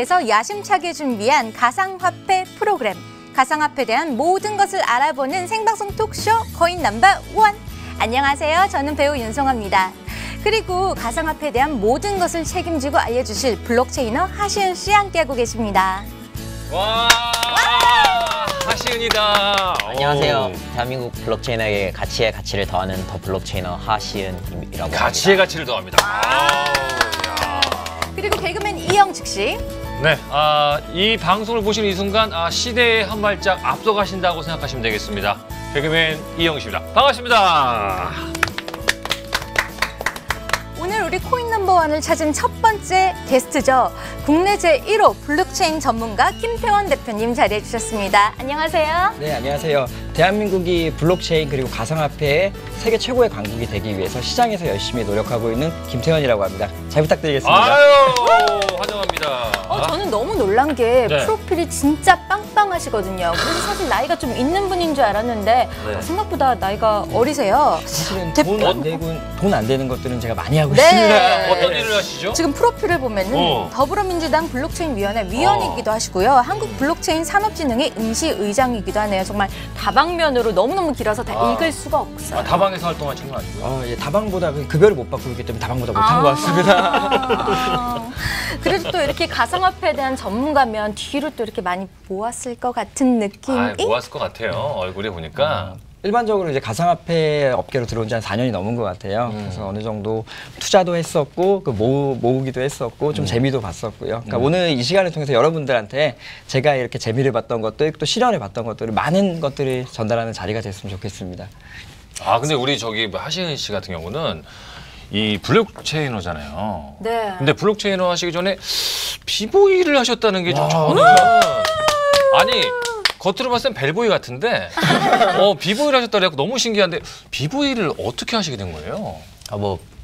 TV에서 야심차게 준비한 가상화폐 프로그램. 가상화폐에 대한 모든 것을 알아보는 생방송 토크쇼 거인 넘버 원. 안녕하세요. 저는 배우 윤성아입니다. 그리고 가상화폐에 대한 모든 것을 책임지고 알려주실 블록체이너 하시은 씨 함께하고 계십니다. 와, 하시은이다. 안녕하세요. 대한민국 블록체인에게 가치에 가치를 더하는 더 블록체이너 하시은이라고 합니다. 가치에 가치를 더합니다. 그리고 개그맨 이영직 씨. 네, 이 방송을 보시는 이 순간 시대에 한 발짝 앞서가신다고 생각하시면 되겠습니다. 개그맨 이영식입니다. 반갑습니다. 오늘 우리 코인 넘버원을 찾은 첫 번째 게스트죠. 국내 제1호 블록체인 전문가 김태원 대표님 자리해 주셨습니다. 안녕하세요. 네, 안녕하세요. 대한민국이 블록체인 그리고 가상화폐의 세계 최고의 강국이 되기 위해서 시장에서 열심히 노력하고 있는 김태원이라고 합니다. 잘 부탁드리겠습니다. 아유, 환영합니다. 저는 너무 놀란 게 네. 프로필이 진짜 빵빵하시거든요. 그래서 사실 나이가 좀 있는 분인 줄 알았는데 네. 생각보다 나이가 어리세요. 사실은 돈 안 되는 것들은 제가 많이 하고 네. 있습니다. 어떤 일을 하시죠? 지금 프로필을 보면은 더불어민주당 블록체인위원회 위원이기도 하시고요. 한국블록체인 산업진흥회 임시의장이기도 하네요. 정말 다방면으로 너무너무 길어서 다 읽을 수가 없어요. 다방에서 활동하신 건 아니고요? 예, 다방보다 급여를 못 받고 있기 때문에 다방보다 못한 것 같습니다. 그래도 또 이렇게 가상화폐에 대한 전문가면 뒤로 또 이렇게 많이 모았을 것 같은 느낌이? 모았을 것 같아요. 얼굴에 보니까. 일반적으로 이제 가상화폐 업계로 들어온 지 한 4년이 넘은 것 같아요. 그래서 어느 정도 투자도 했었고, 모으기도 했었고, 좀 재미도 봤었고요. 그러니까 오늘 이 시간을 통해서 여러분들한테 제가 이렇게 재미를 봤던 것들, 또 실현을 봤던 것들을 많은 것들을 전달하는 자리가 됐으면 좋겠습니다. 근데 우리 하시은 씨 같은 경우는 이 블록체이너잖아요. 네. 근데 블록체이너 하시기 전에 비보이를 하셨다는 게 좀 저는 아니 겉으로 봤을 땐 벨보이 같은데 비보이를 하셨다고 해서 너무 신기한데 비보이를 어떻게 하시게 된 거예요?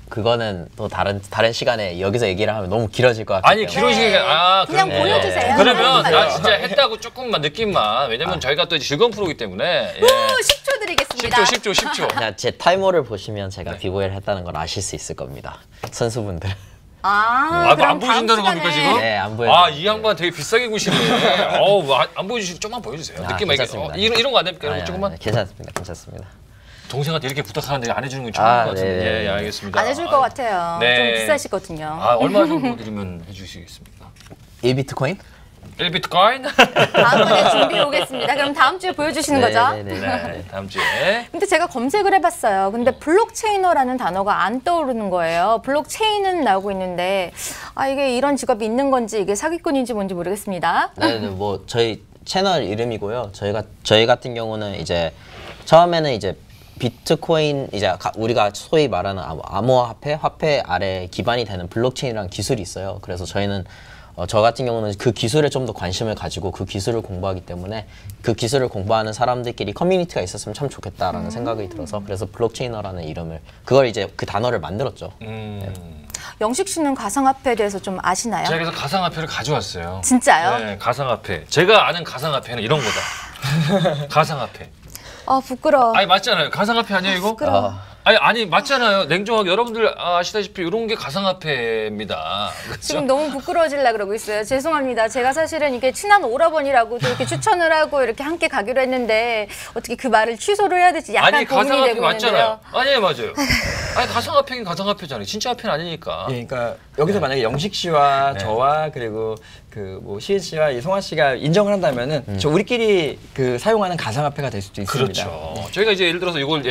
그거는 또 다른 시간에 여기서 얘기를 하면 너무 길어질 것 같아요. 아니 길어지게 그냥 보여주세요. 그러면 나 진짜 했다고 조금만 느낌만. 왜냐면 저희가 또 즐거운 프로기 때문에. 10초 드리겠습니다. 10초. 그냥 제 타이머를 보시면 제가 비보이를 했다는 걸 아실 수 있을 겁니다. 선수분들. 그럼 안 보여준다는 겁니까 지금? 네, 안 보여요. 이 양반 되게 비싸게 구시네. 안 보여주시고 좀만 보여주세요. 느낌 괜찮습니다. 이런 거 안 됩니까? 조금만. 괜찮습니다. 동생한테 이렇게 부탁하는데 안 해주는 건 처음인 것 같은데. 네. 예, 알겠습니다. 안 해줄 것 같아요. 네. 좀 비싸시거든요. 얼마 정도 드리면 해주시겠습니까? 1비트코인? 1비트코인? 다음번에 준비해 오겠습니다. 그럼 다음 주에 보여주시는 거죠? 네, 다음 주에. 근데 제가 검색을 해봤어요. 근데 블록체이너라는 단어가 안 떠오르는 거예요. 블록체인은 나오고 있는데 이게 이런 직업이 있는 건지 이게 사기꾼인지 뭔지 모르겠습니다. 네, 저희 채널 이름이고요. 저희 같은 경우는 이제 처음에는 이제 비트코인 우리가 소위 말하는 화폐 아래 기반이 되는 블록체인이라는 기술이 있어요. 그래서 저희는 저 같은 경우는 그 기술에 좀 더 관심을 가지고 그 기술을 공부하기 때문에 그 기술을 공부하는 사람들끼리 커뮤니티가 있었으면 참 좋겠다라는 생각이 들어서 그래서 블록체이너라는 이름을 그 단어를 만들었죠. 네. 영식 씨는 가상화폐에 대해서 좀 아시나요? 제가 그래서 가상화폐를 가져왔어요. 진짜요? 네, 가상화폐. 제가 아는 가상화폐는 이런 거다. 가상화폐. 부끄러워. 맞잖아요. 가상화폐 아니에요 이거? 부끄러워. 아니 맞잖아요. 냉정하게 여러분들 아시다시피 이런 게 가상화폐입니다. 그렇죠? 지금 너무 부끄러워지려고 그러고 있어요. 죄송합니다. 제가 사실은 이게 친한 오라버니라고 이렇게 추천을 하고 이렇게 함께 가기로 했는데 어떻게 그 말을 취소를 해야 될지 약간 고민이 가상화폐 되고 맞잖아요. 있는데요. 맞아요. 가상화폐긴 가상화폐잖아요. 진짜 화폐는 아니니까. 예, 그러니까 여기서 만약에 영식 씨와 저와 그리고 시은 씨와 이 성화 씨가 인정을 한다면은 우리끼리 사용하는 가상화폐가 될 수도 있습니다. 그렇죠. 저희가 이제 예를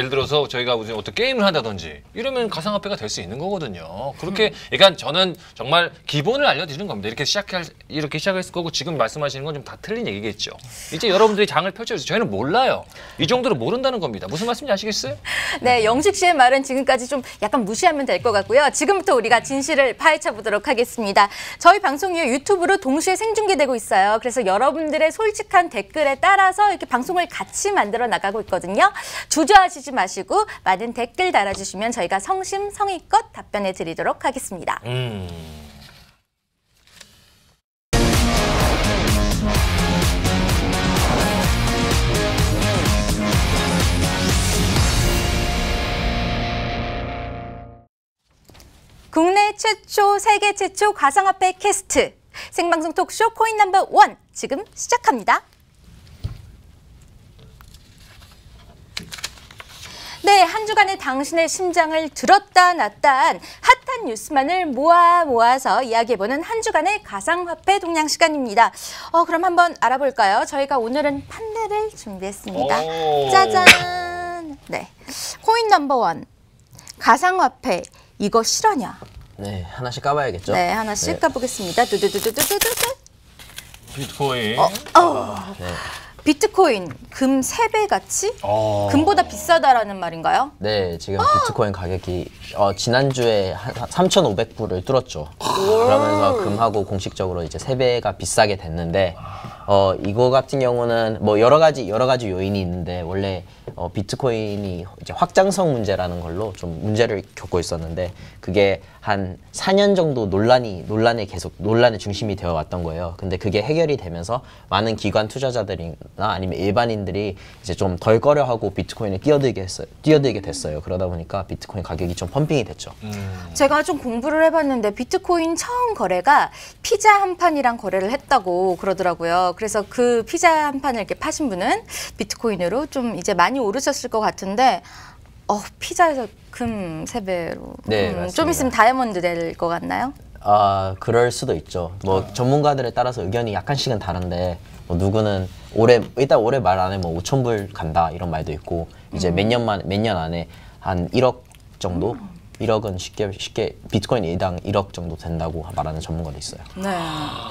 들어서 저희가 무슨 어떤 게임을 한다든지 이러면 가상화폐가 될 수 있는 거거든요. 그렇게 그러니까 저는 정말 기본을 알려드리는 겁니다. 이렇게 시작했을 거고 지금 말씀하시는 건 좀 다 틀린 얘기겠죠. 이제 여러분들이 장을 펼쳐주세요. 저희는 몰라요. 이 정도로 모른다는 겁니다. 무슨 말씀인지 아시겠어요? 네, 영식 씨의 말은 지금까지 좀 약간 무시하면 될 것 같고요. 지금부터 우리가 진실을 파헤쳐 보도록 하겠습니다. 저희 방송이 유튜브로 동시에 생중계되고 있어요. 그래서 여러분들의 솔직한 댓글에 따라서 이렇게 방송을 같이 만들어 나가고 있거든요. 주저하시지 마시고 많은 댓글 달아주시면 저희가 성심성의껏 답변해 드리도록 하겠습니다. 국내 최초, 세계 최초 가상화폐 캐스트. 생방송 토크쇼 코인 넘버 1 지금 시작합니다. 네, 한 주간의 당신의 심장을 들었다 놨다 한 핫한 뉴스만을 모아서 이야기해보는 한 주간의 가상화폐 동향 시간입니다. 그럼 한번 알아볼까요? 저희가 오늘은 판매를 준비했습니다. 짜잔! 네, 코인 넘버 1 가상화폐 이거 실화냐? 네, 하나씩 까봐야겠죠. 네, 하나씩 네. 까보겠습니다. 두두두두두두두. 비트코인. 네. 비트코인 금 3배 가치? 금보다 비싸다라는 말인가요? 네, 지금 비트코인 가격이 지난주에 한 3,500불을 뚫었죠. 그러면서 금하고 공식적으로 이제 3배가 비싸게 됐는데 이거 같은 경우는 뭐 여러 가지 요인이 있는데 원래 비트코인이 이제 확장성 문제라는 걸로 좀 문제를 겪고 있었는데 그게 한 4년 정도 논란의 중심이 되어 왔던 거예요. 근데 그게 해결이 되면서 많은 기관 투자자들이나 아니면 일반인들이 이제 좀 덜 꺼려하고 비트코인에 뛰어들게 됐어요. 그러다 보니까 비트코인 가격이 좀 펌핑이 됐죠. 제가 좀 공부를 해봤는데 비트코인 처음 거래가 피자 한 판이랑 거래를 했다고 그러더라고요. 그래서 그 피자 한 판을 이렇게 파신 분은 비트코인으로 좀 이제 많이 오르셨을 것 같은데 피자에서 금 3배로 네, 좀 맞습니다. 있으면 다이아몬드 될 것 같나요? 그럴 수도 있죠. 뭐 전문가들에 따라서 의견이 약간씩은 다른데 뭐 누구는 일단 올해 말 안에 뭐 5,000불 간다 이런 말도 있고 이제 몇 년 안에 한 1억 정도 1억은 쉽게 비트코인 일당 1억 정도 된다고 말하는 전문가도 있어요. 네.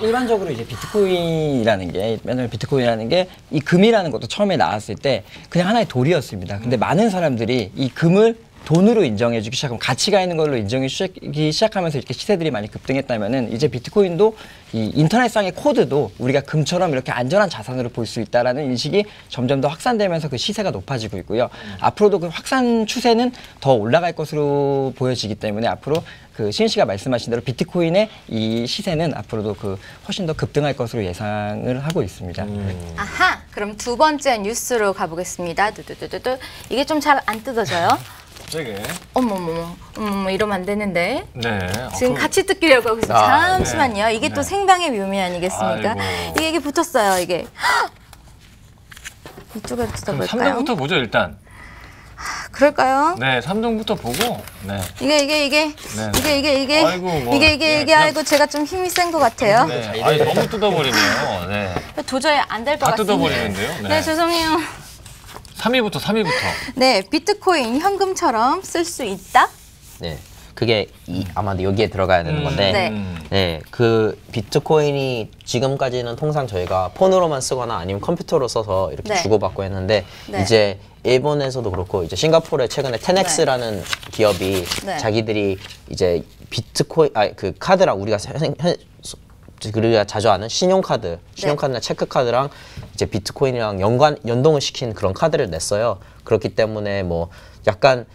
일반적으로 이제 비트코인이라는 게 이 금이라는 것도 처음에 나왔을 때 그냥 하나의 돌이었습니다. 근데 많은 사람들이 이 금을 돈으로 인정해주기 시작하면 가치가 있는 걸로 인정해주기 시작하면서 이렇게 시세들이 많이 급등했다면은 이제 비트코인도 이 인터넷상의 코드도 우리가 금처럼 이렇게 안전한 자산으로 볼 수 있다라는 인식이 점점 더 확산되면서 그 시세가 높아지고 있고요. 앞으로도 그 확산 추세는 더 올라갈 것으로 보여지기 때문에 앞으로 그 시은 씨가 말씀하신 대로 비트코인의 이 시세는 앞으로도 그 훨씬 더 급등할 것으로 예상을 하고 있습니다. 아하, 그럼 두 번째 뉴스로 가보겠습니다. 두두두두두. 이게 좀 잘 안 뜯어져요. 갑자기. 어머머머, 이러면 안 되는데. 네. 지금 같이 뜯기려고 하고 있어요. 잠시만요. 이게 또 네. 생방의 묘미 아니겠습니까? 아이고. 이게 붙었어요, 이게. 이쪽에 그럼 뜯어볼까요? 3등부터 보죠, 일단. 그럴까요? 네, 3등부터 보고. 네. 이게. 아이고, 뭐. 이게, 아이고, 제가 좀 힘이 센 것 같아요. 네. 아니, 너무 뜯어버리네요. 네. 도저히 안 될 것 다 같습니다. 뜯어버리는데요. 네, 죄송해요. 3위부터. 네, 비트코인 현금처럼 쓸 수 있다? 네, 그게 아마도 여기에 들어가야 되는 건데 네. 네, 그 비트코인이 지금까지는 통상 저희가 폰으로만 쓰거나 아니면 컴퓨터로 써서 이렇게 네. 주고받고 했는데 네. 이제 일본에서도 그렇고 이제 싱가포르에 최근에 테넥스라는 기업이 네. 자기들이 이제 비트코인 그 카드랑 우리가 자주 아는 신용카드나 체크카드랑 이제 비트코인이랑 연동을 시킨 그런 카드를 냈어요. 그렇기 때문에 뭐 약간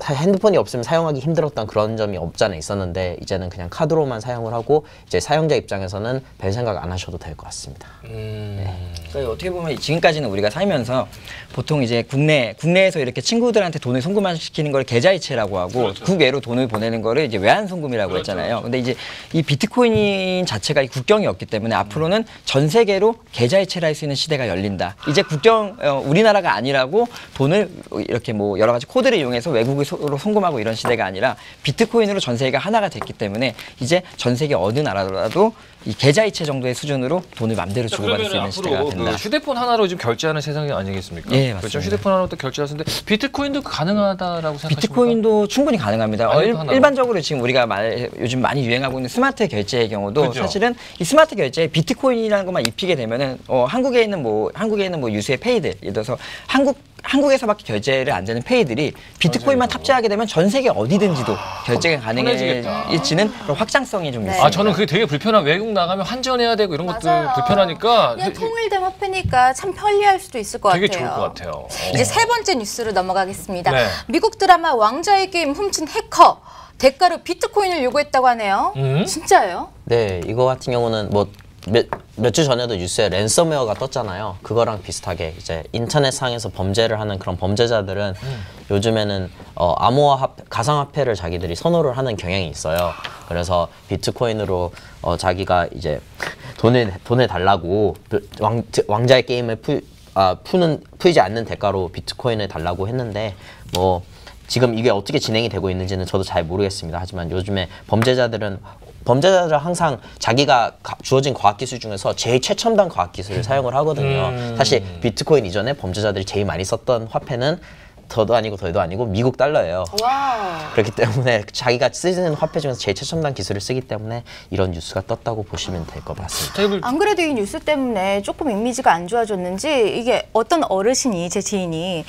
핸드폰이 없으면 사용하기 힘들었던 그런 점이 없잖아 있었는데 이제는 그냥 카드로만 사용을 하고 이제 사용자 입장에서는 별 생각 안 하셔도 될 것 같습니다. 그러니까 어떻게 보면 지금까지는 우리가 살면서 보통 이제 국내에서 이렇게 친구들한테 돈을 송금시키는 걸 계좌이체라고 하고 그렇죠. 국외로 돈을 보내는 거를 이제 외환 송금이라고 했잖아요. 근데 이제 이 비트코인 자체가 이 국경이 없기 때문에 앞으로는 전 세계로 계좌이체를 할 수 있는 시대가 열린다. 이제 우리나라가 아니라고 돈을 이렇게 뭐 여러 가지 코드를 이용해서 외국으로 송금하고 이런 시대가 아니라 비트코인으로 전 세계가 하나가 됐기 때문에 이제 전 세계 어느 나라라도 이 계좌이체 정도의 수준으로 돈을 맘대로 주고받을 수 있는 시대가 앞으로 된다. 그 휴대폰 하나로 지금 결제하는 세상이 아니겠습니까? 예, 그렇죠. 맞습니다. 휴대폰 하나로 또 결제하는데 비트코인도 가능하다라고 생각하십니까? 비트코인도 충분히 가능합니다. 하나로? 일반적으로 지금 우리가 요즘 많이 유행하고 있는 스마트 결제의 경우도 그죠. 사실은 이 스마트 결제에 비트코인이라는 것만 입히게 되면은 한국에 있는 뭐 유수의 페이들, 예를 들어서 한국에서밖에 결제를 안 되는 페이들이 비트코인만 탑재하게 되면 전 세계 어디든지도 결제가 편해지겠다. 가능해지는 그런 확장성이 좀 네. 있습니다. 저는 그게 되게 불편한 외국 나가면 환전해야 되고 이런 것들 맞아요. 불편하니까 그냥 통일된 화폐니까 참 편리할 수도 있을 것 되게 같아요. 좋을 것 같아요. 이제 세 번째 뉴스로 넘어가겠습니다. 네. 미국 드라마 왕좌의 게임 훔친 해커 대가로 비트코인을 요구했다고 하네요. 진짜예요? 네, 이거 같은 경우는 뭐 몇 주 전에도 뉴스에 랜섬웨어가 떴잖아요. 그거랑 비슷하게 이제 인터넷상에서 범죄를 하는 그런 범죄자들은 요즘에는 암호화 가상화폐를 자기들이 선호를 하는 경향이 있어요. 그래서 비트코인으로 자기가 이제 돈을 달라고 왕자의 게임을 풀지 않는 대가로 비트코인을 달라고 했는데 뭐 지금 이게 어떻게 진행이 되고 있는지는 저도 잘 모르겠습니다. 하지만 요즘에 범죄자들은 항상 자기가 주어진 과학기술 중에서 제일 최첨단 과학기술을 사용을 하거든요. 사실 비트코인 이전에 범죄자들이 제일 많이 썼던 화폐는 더도 아니고 덜도 아니고 미국 달러예요. 와. 그렇기 때문에 자기가 쓰는 화폐 중에서 제일 최첨단 기술을 쓰기 때문에 이런 뉴스가 떴다고 보시면 될 것 같습니다. 안 그래도 이 뉴스 때문에 조금 이미지가 안 좋아졌는지 이게 어떤 어르신이 제 지인이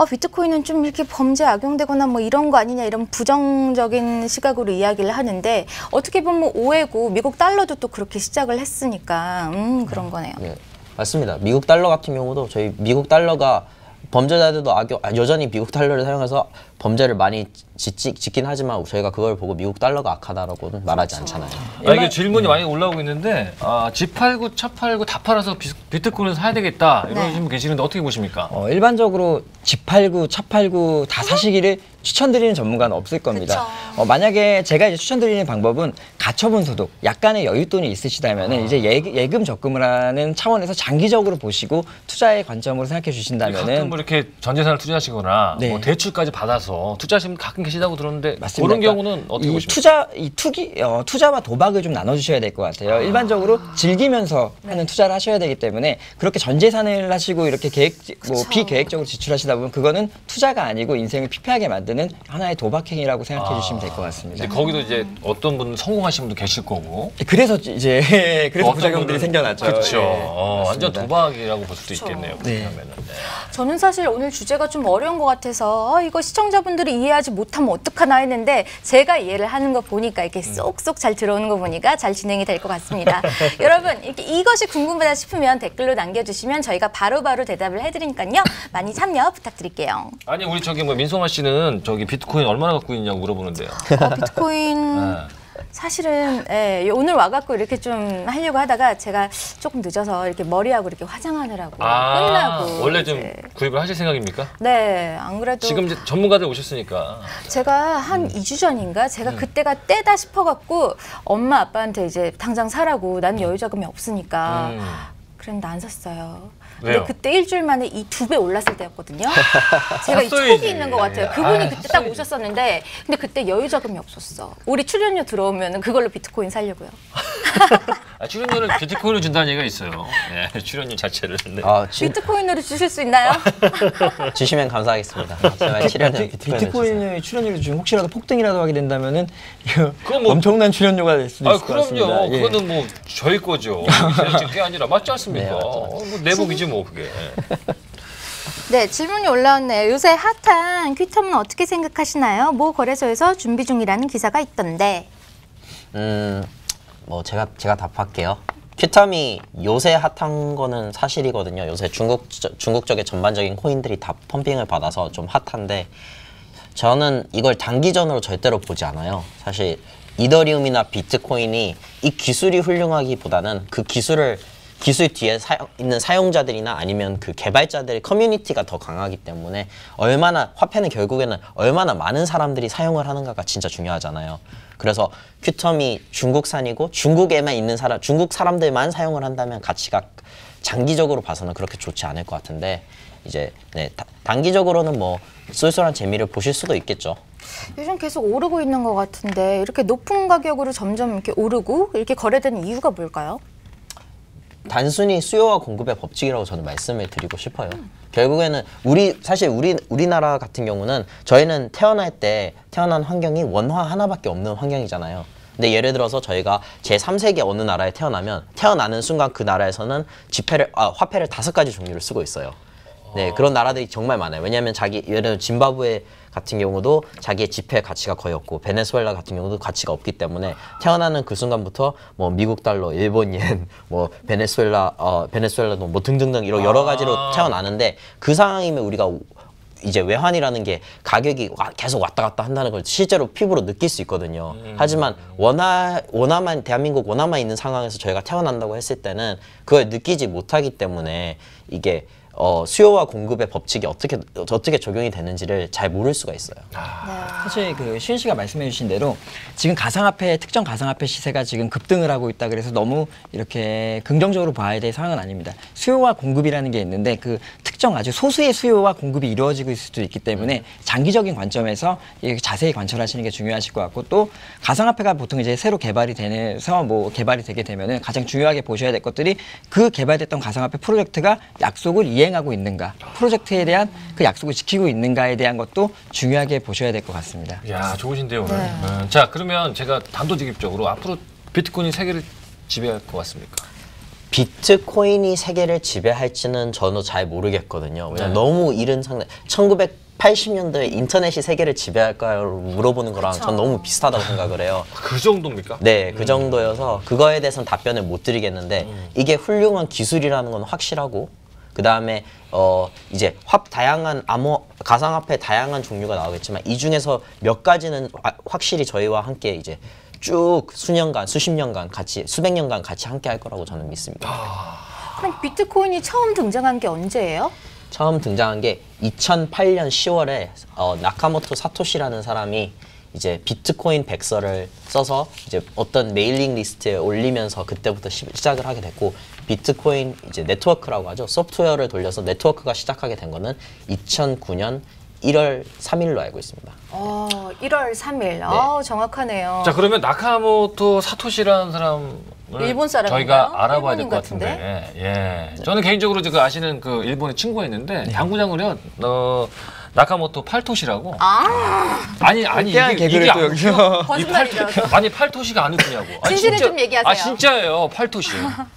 비트코인은 좀 이렇게 범죄 악용되거나 뭐 이런 거 아니냐 이런 부정적인 시각으로 이야기를 하는데 어떻게 보면 오해고 미국 달러도 또 그렇게 시작을 했으니까 그런 거네요. 네, 맞습니다. 미국 달러 같은 경우도 저희 미국 달러가 범죄자들도 여전히 미국 달러를 사용해서 범죄를 많이 짓긴 하지만 저희가 그걸 보고 미국 달러가 악하다라고는 말하지 않잖아요. 이게 질문이 많이 올라오고 있는데 집 팔고 차 팔고 다 팔아서 비트코인을 사야 되겠다 이러신 분 계시는데 어떻게 보십니까? 일반적으로 집 팔고 차 팔고 다 사시기를 추천드리는 전문가는 없을 겁니다. 만약에 제가 이제 추천드리는 방법은 가처분 소득, 약간의 여윳돈이 있으시다면은 이제 예금 적금을 하는 차원에서 장기적으로 보시고 투자의 관점으로 생각해 주신다면은 가끔 뭐 이렇게 전 재산을 투자하시거나 네. 뭐 대출까지 받아서 투자하시는 분 가끔 계시다고 들었는데 맞습니다. 그런 경우는 어떻게 보십니까? 투자와 도박을 좀 나눠주셔야 될 것 같아요. 일반적으로 즐기면서 하는 투자를 하셔야 되기 때문에 그렇게 전 재산을 하시고 이렇게 비계획적으로 지출하시다 보면 그거는 투자가 아니고 인생을 피폐하게 만드는 하나의 도박행위라고 생각해 주시면 될 것 같습니다. 이제 거기도 이제 어떤 분은 성공하신 분도 계실 거고. 그래서 이제 부작용들이 생겨났죠. 그렇죠. 예, 완전 도박이라고 볼 수도 있겠네요. 네. 그러면은. 네. 저는 사실 오늘 주제가 좀 어려운 것 같아서 이거 시청자분들이 이해하지 못하면 어떡하나 했는데 제가 이해를 하는 거 보니까 이렇게 쏙쏙 잘 들어오는 거 보니까 잘 진행이 될 것 같습니다. 여러분 이것이 궁금하다 싶으면 댓글로 남겨주시면 저희가 바로바로 대답을 해드리니까요. 많이 참여 부탁드릴게요. 아니 우리 뭐 민송아 씨는 비트코인 얼마나 갖고 있냐고 물어보는데요. 비트코인 사실은 오늘 와갖고 이렇게 좀 하려고 하다가 제가 조금 늦어서 이렇게 머리하고 이렇게 화장하느라고 끝나고 원래 좀 구입을 하실 생각입니까? 네, 안 그래도 지금 이제 전문가들 오셨으니까. 제가 한 2주 전인가 제가 그때가 때다 싶어갖고 엄마 아빠한테 이제 당장 사라고 난 여유자금이 없으니까 그랬는데 안 샀어요. 근데 왜요? 그때 일주일 만에 이 2배 올랐을 때였거든요. 제가 이 샀어야지. 촉이 있는 것 같아요. 그분이 그때 딱 오셨었는데 근데 그때 여유자금이 없었어. 우리 출연료 들어오면 그걸로 비트코인 사려고요. 출연료를 비트코인을 준다는 얘기가 있어요. 네, 출연료 자체를. 네. 비트코인으로 주실 수 있나요? 주시면 감사하겠습니다. 제가 출연료 비트코인의 출연료를 지금 혹시라도 폭등이라도 하게 된다면은 그건 뭐- 엄청난 출연료가 될 수도 있을 것 같습니다. 그럼요. 예. 그거는 뭐 저희 거죠. 제작진 게 아니라 맞지 않습니까? 네, 맞죠. 뭐 내복이지 뭐 그게. 네, 질문이 올라왔네요. 요새 핫한 퀴텀은 어떻게 생각하시나요? 모 거래소에서 준비 중이라는 기사가 있던데. 뭐 제가 답할게요. 퀴텀이 요새 핫한 거는 사실이거든요. 요새 중국 쪽의 전반적인 코인들이 다 펌핑을 받아서 좀 핫한데 저는 이걸 단기전으로 절대로 보지 않아요. 사실 이더리움이나 비트코인이 이 기술이 훌륭하기보다는 그 기술 뒤에 있는 사용자들이나 아니면 그 개발자들의 커뮤니티가 더 강하기 때문에 화폐는 결국에는 얼마나 많은 사람들이 사용을 하는가가 진짜 중요하잖아요. 그래서 퀴텀이 중국산이고 중국에만 있는 중국 사람들만 사용을 한다면 가치가 장기적으로 봐서는 그렇게 좋지 않을 것 같은데 이제 단기적으로는 뭐 쏠쏠한 재미를 보실 수도 있겠죠. 요즘 계속 오르고 있는 것 같은데 이렇게 높은 가격으로 점점 이렇게 오르고 이렇게 거래되는 이유가 뭘까요? 단순히 수요와 공급의 법칙이라고 저는 말씀을 드리고 싶어요. 결국에는 사실 우리나라 같은 경우는 저희는 태어난 환경이 원화 하나밖에 없는 환경이잖아요. 근데 예를 들어서 저희가 제3세계 어느 나라에 태어나는 순간 그 나라에서는 화폐를 5가지 종류를 쓰고 있어요. 네, 그런 나라들이 정말 많아요. 왜냐하면 예를 들어 짐바브웨 같은 경우도 자기의 지폐 가치가 거의 없고 베네수엘라 같은 경우도 가치가 없기 때문에 태어나는 그 순간부터 뭐 미국 달러, 일본 yen, 뭐 베네수엘라도 뭐 등등등 이런 여러 가지로 태어나는데 그 상황이면 우리가 이제 외환이라는 게 가격이 계속 왔다 갔다 한다는 걸 실제로 피부로 느낄 수 있거든요. 하지만 원화만 대한민국 원화만 있는 상황에서 저희가 태어난다고 했을 때는 그걸 느끼지 못하기 때문에 이게 수요와 공급의 법칙이 어떻게 적용이 되는지를 잘 모를 수가 있어요. 사실 그 시은 씨가 말씀해 주신 대로 지금 가상화폐 특정 가상화폐 시세가 지금 급등을 하고 있다 그래서 너무 이렇게 긍정적으로 봐야 될 상황은 아닙니다. 수요와 공급이라는 게 있는데 그 특정 아주 소수의 수요와 공급이 이루어지고 있을 수도 있기 때문에 장기적인 관점에서 자세히 관찰하시는 게 중요하실 것 같고 또 가상화폐가 보통 이제 새로 개발이 되면서 뭐 개발이 되게 되면은 가장 중요하게 보셔야 될 것들이 그 개발됐던 가상화폐 프로젝트가 약속을 이행하고 있는가, 프로젝트에 대한 그 약속을 지키고 있는가에 대한 것도 중요하게 보셔야 될 것 같습니다. 야, 좋으신데요, 오늘. 자, 그러면 제가 단도직입적으로 앞으로 비트코인이 세계를 지배할 것 같습니까? 비트코인이 세계를 지배할지는 저는 잘 모르겠거든요. 왜냐면 너무 이른 상태. 1980년도에 인터넷이 세계를 지배할까요? 물어보는 거랑 전 너무 비슷하다고 생각을 해요. 그 정도입니까? 네, 그 정도여서 그거에 대해서는 답변을 못 드리겠는데 이게 훌륭한 기술이라는 건 확실하고 그 다음에 이제 다양한 가상화폐 다양한 종류가 나오겠지만 이 중에서 몇 가지는 확실히 저희와 함께 이제 쭉 수년간, 수십 년간 같이 수백 년간 같이 함께 할 거라고 저는 믿습니다. 그럼 비트코인이 처음 등장한 게 언제예요? 처음 등장한 게 2008년 10월에 나카모토 사토시라는 사람이 이제 비트코인 백서를 써서 이제 어떤 메일링 리스트에 올리면서 그때부터 시작을 하게 됐고 비트코인 이제 네트워크라고 하죠. 소프트웨어를 돌려서 네트워크가 시작하게 된 거는 2009년 1월 3일로 알고 있습니다. 1월 3일. 정확하네요. 자, 그러면 나카모토 사토시라는 사람을 일본 사람인가요? 저희가 알아봐야 될 일본인 것 같은데. 예. 저는 개인적으로 그 아시는 그 일본의 친구가 있는데 당구장을요. 나카모토 팔토시라고. 아니 개그를 또 여기서 거짓말이죠. 아니 팔토시가 안 웃기냐고. 진실을 좀 얘기하세요. 진짜예요. 팔토시.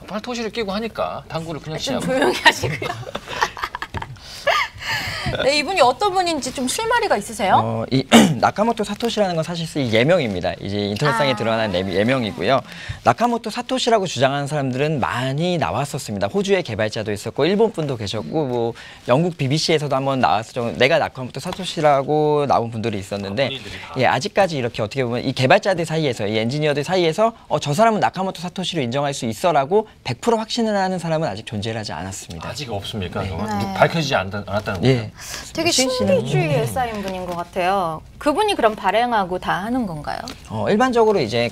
팔토시를 끼고 하니까 당구를 그냥 좀 치냐고. 조용히 하시고요. 네, 이분이 어떤 분인지 좀 실마리가 있으세요? 이 나카모토 사토시라는 건 사실 이 예명입니다. 이제 인터넷상에 드러난 예명이고요. 나카모토 사토시라고 주장하는 사람들은 많이 나왔었습니다. 호주의 개발자도 있었고 일본 분도 계셨고 뭐 영국 BBC에서도 한번 나왔었죠. 내가 나카모토 사토시라고 나온 분들이 있었는데 아직까지 이렇게 어떻게 보면 이 개발자들 사이에서 이 엔지니어들 사이에서 저 사람은 나카모토 사토시로 인정할 수 있어라고 100% 확신을 하는 사람은 아직 존재하지 않았습니다. 아직 없습니까? 밝혀지지 않았다는 거예요? 되게 신비주의에 쌓인 분인 것 같아요. 그분이 그럼 발행하고 다 하는 건가요? 일반적으로 이제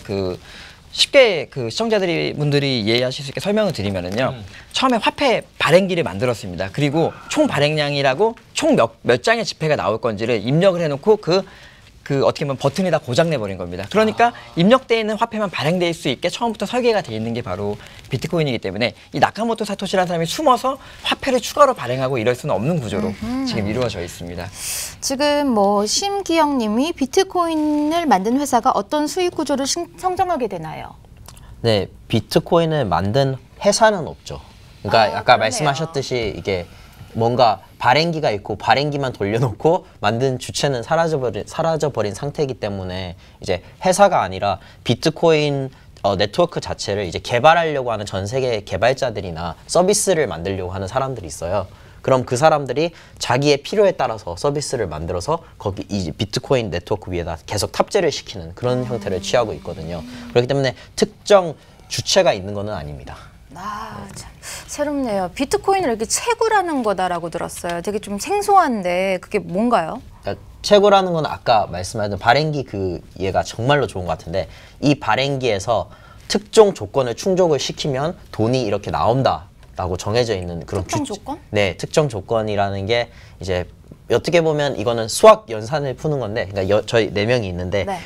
쉽게 시청자들이 분들이 이해하실 수 있게 설명을 드리면은요. 처음에 화폐 발행기를 만들었습니다. 그리고 총 발행량이라고 총 몇 장의 지폐가 나올 건지를 입력을 해놓고 어떻게 보면 버튼에다 고장내 버린 겁니다. 그러니까 입력되어 있는 화폐만 발행될 수 있게 처음부터 설계가 되어 있는 게 바로 비트코인이기 때문에 이 나카모토 사토시라는 사람이 숨어서 화폐를 추가로 발행하고 이럴 수는 없는 구조로 지금 이루어져 있습니다. 지금 심기영님이 비트코인을 만든 회사가 어떤 수익 구조를 성장하게 되나요? 네, 비트코인을 만든 회사는 없죠. 그러니까 아까 그러네요. 말씀하셨듯이 이게 뭔가 발행기가 있고 발행기만 돌려놓고 만든 주체는 사라져버린 상태이기 때문에 이제 회사가 아니라 비트코인 네트워크 자체를 이제 개발하려고 하는 전 세계 개발자들이나 서비스를 만들려고 하는 사람들이 있어요. 그럼 그 사람들이 자기의 필요에 따라서 서비스를 만들어서 거기 이 비트코인 네트워크 위에다 계속 탑재를 시키는 그런 형태를 취하고 있거든요. 그렇기 때문에 특정 주체가 있는 것은 아닙니다. 참 새롭네요. 비트코인을 이렇게 채굴하는 거다라고 들었어요. 되게 좀 생소한데 그게 뭔가요? 그러니까 채굴하는 건 아까 말씀하신 발행기 얘가 정말로 좋은 것 같은데 이 발행기에서 특정 조건을 충족을 시키면 돈이 이렇게 나온다라고 정해져 있는 그런 특정 조건? 네, 특정 조건이라는 게 이제 어떻게 보면 이거는 수학 연산을 푸는 건데, 그러니까 저희 4명이 있는데 네.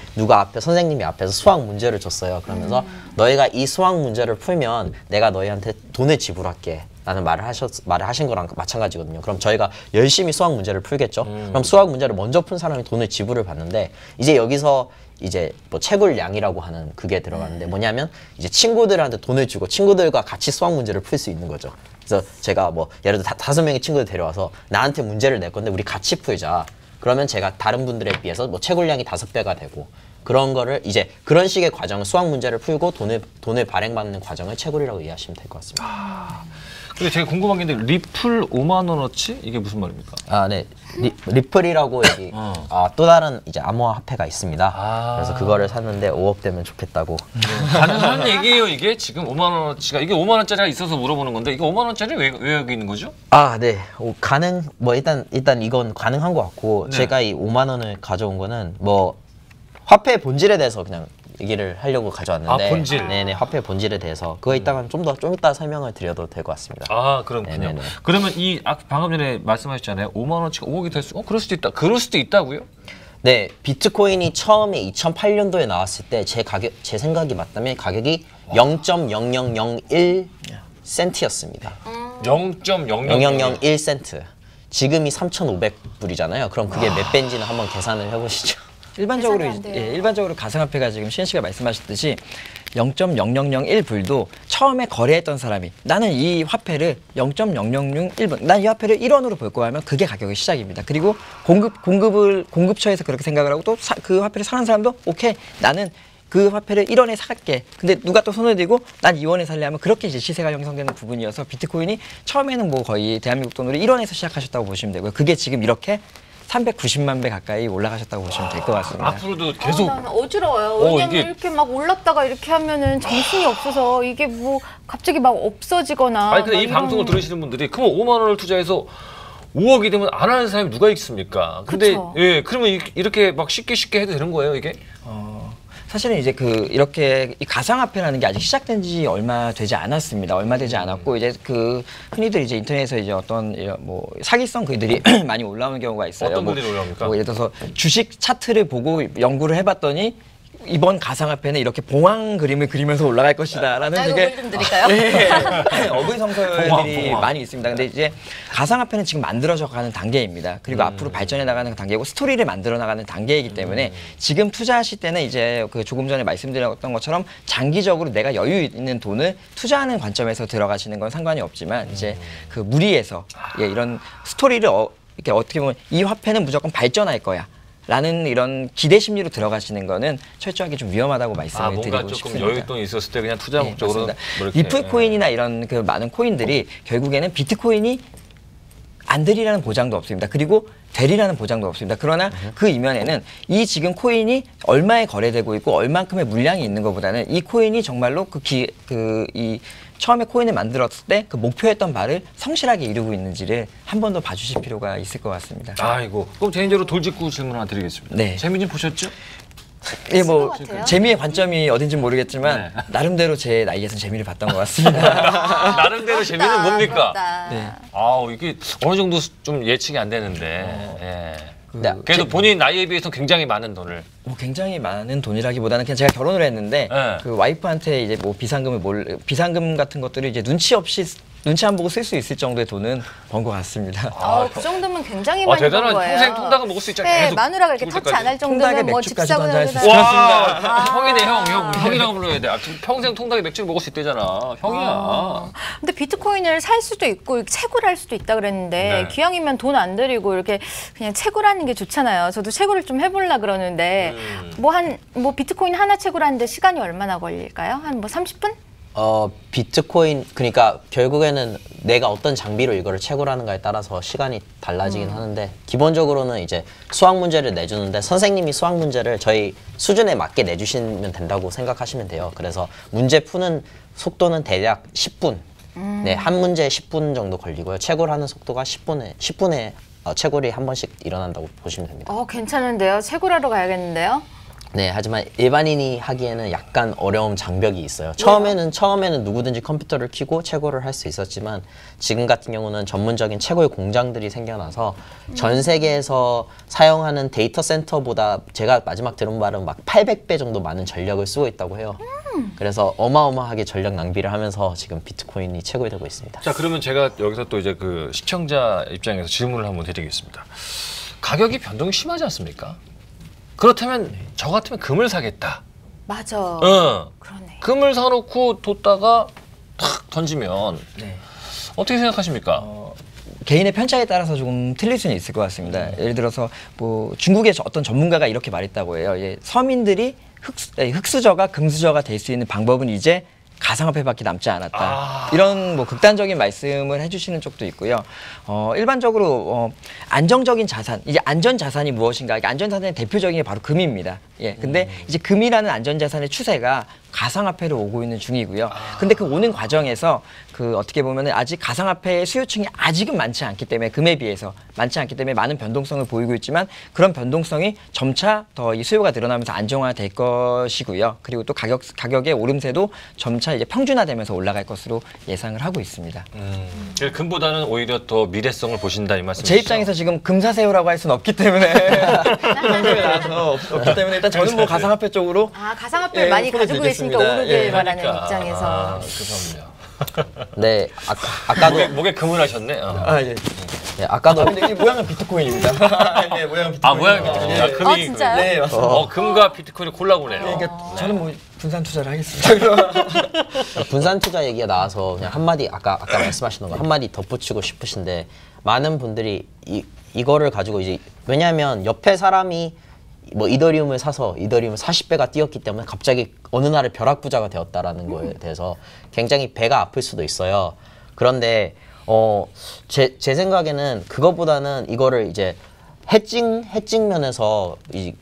선생님이 앞에서 수학 문제를 줬어요. 그러면서 너희가 이 수학 문제를 풀면 내가 너희한테 돈을 지불할게. 라는 말을 하신 거랑 마찬가지거든요. 그럼 저희가 열심히 수학 문제를 풀겠죠. 그럼 수학 문제를 먼저 푼 사람이 돈을 지불을 받는데 이제 여기서 이제 뭐 채굴량이라고 하는 그게 들어가는데 뭐냐면 이제 친구들한테 돈을 주고 친구들과 같이 수학 문제를 풀 수 있는 거죠. 그래서 제가 뭐 예를 들어 5명의 친구들 데려와서 나한테 문제를 낼 건데 우리 같이 풀자. 그러면 제가 다른 분들에 비해서 뭐 채굴량이 5배가 되고 그런 거를 이제 그런 식의 과정을 수학 문제를 풀고 돈을 발행받는 과정을 채굴이라고 이해하시면 될 것 같습니다. 근데 제가 궁금한 게 있는데 리플 5만 원어치 이게 무슨 말입니까? 아, 네. 리플이라고 여기 또 다른 이제 암호화 화폐가 있습니다. 그래서 그거를 샀는데 5억 되면 좋겠다고. 가능한 얘기예요 이게? 지금 5만 원어치가 이게 5만 원짜리가 있어서 물어보는 건데 이게 5만 원짜리 왜 여기 있는 거죠? 아, 네. 뭐 일단 이건 가능한 것 같고 네. 제가 이 5만 원을 가져온 거는 뭐 화폐의 본질에 대해서 그냥 얘기를 하려고 가져왔는데. 아, 본질. 네네, 화폐 본질에 대해서 그거 이따가 좀 이따 설명을 드려도 될 것 같습니다. 아, 그렇군요. 네네네. 그러면 방금 전에 말씀하셨잖아요. 5만 원치가 5억이 될 수, 그럴 수도 있다. 그럴 수도 있다고요? 네, 비트코인이 처음에 2008년도에 나왔을 때 제 생각이 맞다면 가격이 0.0001 센트였습니다. 0.0001 센트. 지금이 3,500불이잖아요. 그럼 그게 몇 배인지는 한번 계산을 해보시죠. 일반적으로 계산이 안 돼요. 일반적으로 가상화폐가 지금 시현 씨가 말씀하셨듯이 0.0001불도 처음에 거래했던 사람이 나는 이 화폐를 0.0001분, 난 이 화폐를 1원으로 볼 거야 하면 그게 가격의 시작입니다. 그리고 공급처에서 그렇게 생각을 하고 또 그 화폐를 사는 사람도 오케이, 나는 그 화폐를 1원에 사갈게. 근데 누가 또 손을 들고 난 2원에 살래 하면 그렇게 이제 시세가 형성되는 부분이어서 비트코인이 처음에는 뭐 거의 대한민국 돈으로 1원에서 시작하셨다고 보시면 되고요. 그게 지금 이렇게 390만 배 가까이 올라가셨다고 보시면 될 것 같습니다. 앞으로도 계속 난 어지러워요. 왜냐면 이게- 이렇게 막 올랐다가 이렇게 하면은 정신이 없어서 이게 뭐 갑자기 막 없어지거나. 아니 근데 막 이 방송을 이런- 들으시는 분들이 그럼 5만 원을 투자해서 5억이 되면 안 하는 사람이 누가 있습니까? 근데 그쵸. 예, 그러면 이렇게 막 쉽게 해도 되는 거예요, 이게? 사실은 이제 이렇게 이 가상화폐라는 게 아직 시작된 지 얼마 되지 않았습니다. 얼마 되지 않았고 이제 흔히들 이제 인터넷에서 이제 어떤 뭐 사기성 글들이 많이 올라오는 경우가 있어요. 어떤 뭐, 글들이 올라옵니까? 뭐 예를 들어서 주식 차트를 보고 연구를 해봤더니 이번 가상화폐는 이렇게 봉황 그림을 그리면서 올라갈 것이다라는 나 이거 되게 물좀 드릴까요? 네. 어불성설들이 봉황. 많이 있습니다. 근데 이제 가상화폐는 지금 만들어져 가는 단계입니다. 그리고 앞으로 발전해 나가는 단계고 스토리를 만들어 나가는 단계이기 때문에 지금 투자하실 때는 이제 그 조금 전에 말씀드렸던 것처럼 장기적으로 내가 여유 있는 돈을 투자하는 관점에서 들어가시는 건 상관이 없지만 이제 그 무리해서 이런 스토리를 이렇게 어떻게 보면 이 화폐는 무조건 발전할 거야. 라는 이런 기대 심리로 들어가시는 거는 철저하게 좀 위험하다고 말씀을 뭔가 드리고 조금 싶습니다. 여윳돈이 있었을 때 그냥 투자 목적으로 맞습니다. 뭐 이렇게, 리플 코인이나 이런 그 많은 코인들이 결국에는 비트코인이 안 되리라는 보장도 없습니다. 그리고 되리라는 보장도 없습니다. 그러나 그 이면에는 이 지금 코인이 얼마에 거래되고 있고 얼만큼의 물량이 있는 것보다는 이 코인이 정말로 이 처음에 코인을 만들었을 때 그 목표했던 바를 성실하게 이루고 있는지를 한 번 더 봐주실 필요가 있을 것 같습니다. 아이고. 그럼 개인적으로 돌직구 질문 하나 드리겠습니다. 네. 재미진 보셨죠? 예, 뭐 것 같아요. 재미의 관점이 어딘지 모르겠지만 네. 나름대로 제 나이에서는 재미를 봤던 것 같습니다. 나름대로 재미는 뭡니까? 부럽다. 네. 이게 어느 정도 좀 예측이 안 되는데. 예. 네, 그래도 본인 나이에 비해서 굉장히 많은 돈을. 뭐 굉장히 많은 돈이라기보다는 그냥 제가 결혼을 했는데 네. 그 와이프한테 이제 뭐 비상금 같은 것들을 이제 눈치 안 보고 쓸 수 있을 정도의 돈은 번 것 같습니다. 그 정도면 굉장히 많이 대단한 번 거예요. 평생 통닭을 먹을 수 있잖아요. 네, 계속 마누라가 이렇게 죽을 터치 안 할 통닭에 정도면 뭐 맥주까지도 집사고 한잔 할수 그러다- 있어요. 와, 형이네 형. 형이라고 불러야 돼. 평생 통닭에 맥주를 먹을 수 있대잖아. 형이야. 근데 비트코인을 살 수도 있고 채굴 할 수도 있다 그랬는데 네. 기왕이면 돈 안 들이고 이렇게 그냥 채굴하는 게 좋잖아요. 저도 채굴을 좀 해보려 그러는데 뭐 비트코인 하나 채굴하는데 시간이 얼마나 걸릴까요? 한 뭐 30분? 비트코인 그러니까 결국에는 내가 어떤 장비로 이거를 채굴하는가에 따라서 시간이 달라지긴 하는데 기본적으로는 이제 수학 문제를 내주는데 선생님이 수학 문제를 저희 수준에 맞게 내주시면 된다고 생각하시면 돼요. 그래서 문제 푸는 속도는 대략 10분. 네, 한 문제에 10분 정도 걸리고요. 채굴하는 속도가 10분에 채굴이 한 번씩 일어난다고 보시면 됩니다. 괜찮은데요. 채굴하러 가야겠는데요. 네, 하지만 일반인이 하기에는 약간 어려운 장벽이 있어요. 처음에는 누구든지 컴퓨터를 켜고 채굴을 할 수 있었지만 지금 같은 경우는 전문적인 채굴 공장들이 생겨나서 전 세계에서 사용하는 데이터 센터보다 제가 마지막 들은 말은 막 800배 정도 많은 전력을 쓰고 있다고 해요. 그래서 어마어마하게 전력 낭비를 하면서 지금 비트코인이 채굴되고 있습니다. 자, 그러면 제가 여기서 또 이제 그 시청자 입장에서 질문을 한번 드리겠습니다. 가격이 변동이 심하지 않습니까? 그렇다면 저 같으면 금을 사겠다. 맞아. 그러네. 금을 사놓고 뒀다가 탁 던지면 네. 어떻게 생각하십니까? 개인의 편차에 따라서 조금 틀릴 수는 있을 것 같습니다. 예를 들어서 뭐 중국의 어떤 전문가가 이렇게 말했다고 해요. 서민들이 흑수저가 금수저가 될 수 있는 방법은 이제 가상화폐밖에 남지 않았다. 이런 뭐 극단적인 말씀을 해주시는 쪽도 있고요. 일반적으로 안정적인 자산, 이제 안전 자산이 무엇인가? 안전 자산의 대표적인 게 바로 금입니다. 예, 근데 이제 금이라는 안전 자산의 추세가 가상화폐로 오고 있는 중이고요. 근데 그 오는 과정에서 그 어떻게 보면은 아직 가상화폐의 수요층이 아직은 많지 않기 때문에 금에 비해서 많지 않기 때문에 많은 변동성을 보이고 있지만 그런 변동성이 점차 더 이 수요가 늘어나면서 안정화될 것이고요. 그리고 또 가격의 오름세도 점차 이제 평준화되면서 올라갈 것으로 예상을 하고 있습니다. 금보다는 오히려 더 미래성을 보신다 이 말씀이시죠? 제 입장에서 지금 금 사세요라고 할 수는 없기 때문에 나와서 없기 때문에 일단 저는 뭐 가상화폐 쪽으로 가상화폐를 많이 가지고 계시니까 오르길 바라는 그러니까. 입장에서. 죄송합니다. 네, 아까도 목에 금을 하셨네. 예. 네, 아까도 근데 이 모양은 비트코인입니다. 네, 모양은 비트코인. 모양이 비트코인. 금이 진짜요? 네, 맞습니다. 금과 비트코인의 콜라보네요. 그러니까 저는 뭐 분산 투자를 하겠습니다. 분산 투자 얘기가 나와서 그냥 한마디 아까 말씀하신 거 한마디 덧붙이고 싶으신데 많은 분들이 이거를 가지고 이제 왜냐하면 옆에 사람이 뭐 이더리움을 사서 이더리움을 40배가 뛰었기 때문에 갑자기 어느 날에 벼락부자가 되었다라는 거에 대해서 굉장히 배가 아플 수도 있어요. 그런데 제 생각에는 그거보다는 이거를 이제 해칭 면에서 이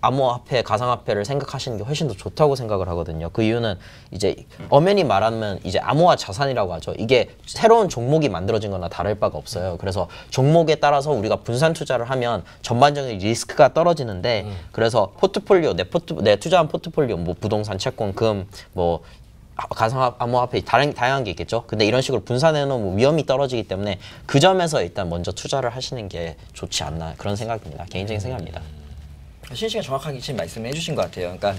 암호화폐, 가상화폐를 생각하시는 게 훨씬 더 좋다고 생각을 하거든요. 그 이유는 이제 엄연히 말하면 이제 암호화 자산이라고 하죠. 이게 새로운 종목이 만들어진 거나 다를 바가 없어요. 그래서 종목에 따라서 우리가 분산 투자를 하면 전반적인 리스크가 떨어지는데 그래서 포트폴리오, 내 투자한 포트폴리오, 뭐 부동산, 채권, 금, 뭐 암호화폐 다양한 게 있겠죠. 근데 이런 식으로 분산해 놓으면 위험이 떨어지기 때문에 그 점에서 일단 먼저 투자를 하시는 게 좋지 않나 그런 생각입니다. 개인적인 생각입니다. 신 씨가 정확하게 지금 말씀해 주신 것 같아요. 그러니까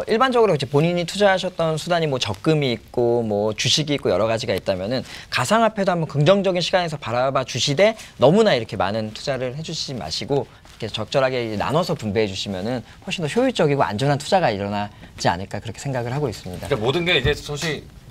일반적으로 이제 본인이 투자하셨던 수단이 뭐 적금이 있고 뭐 주식이 있고 여러 가지가 있다면은 가상화폐도 한번 긍정적인 시간에서 바라봐 주시되 너무나 이렇게 많은 투자를 해주시지 마시고 이렇게 적절하게 나눠서 분배해 주시면은 훨씬 더 효율적이고 안전한 투자가 일어나지 않을까 그렇게 생각을 하고 있습니다. 그러니까 모든 게 이제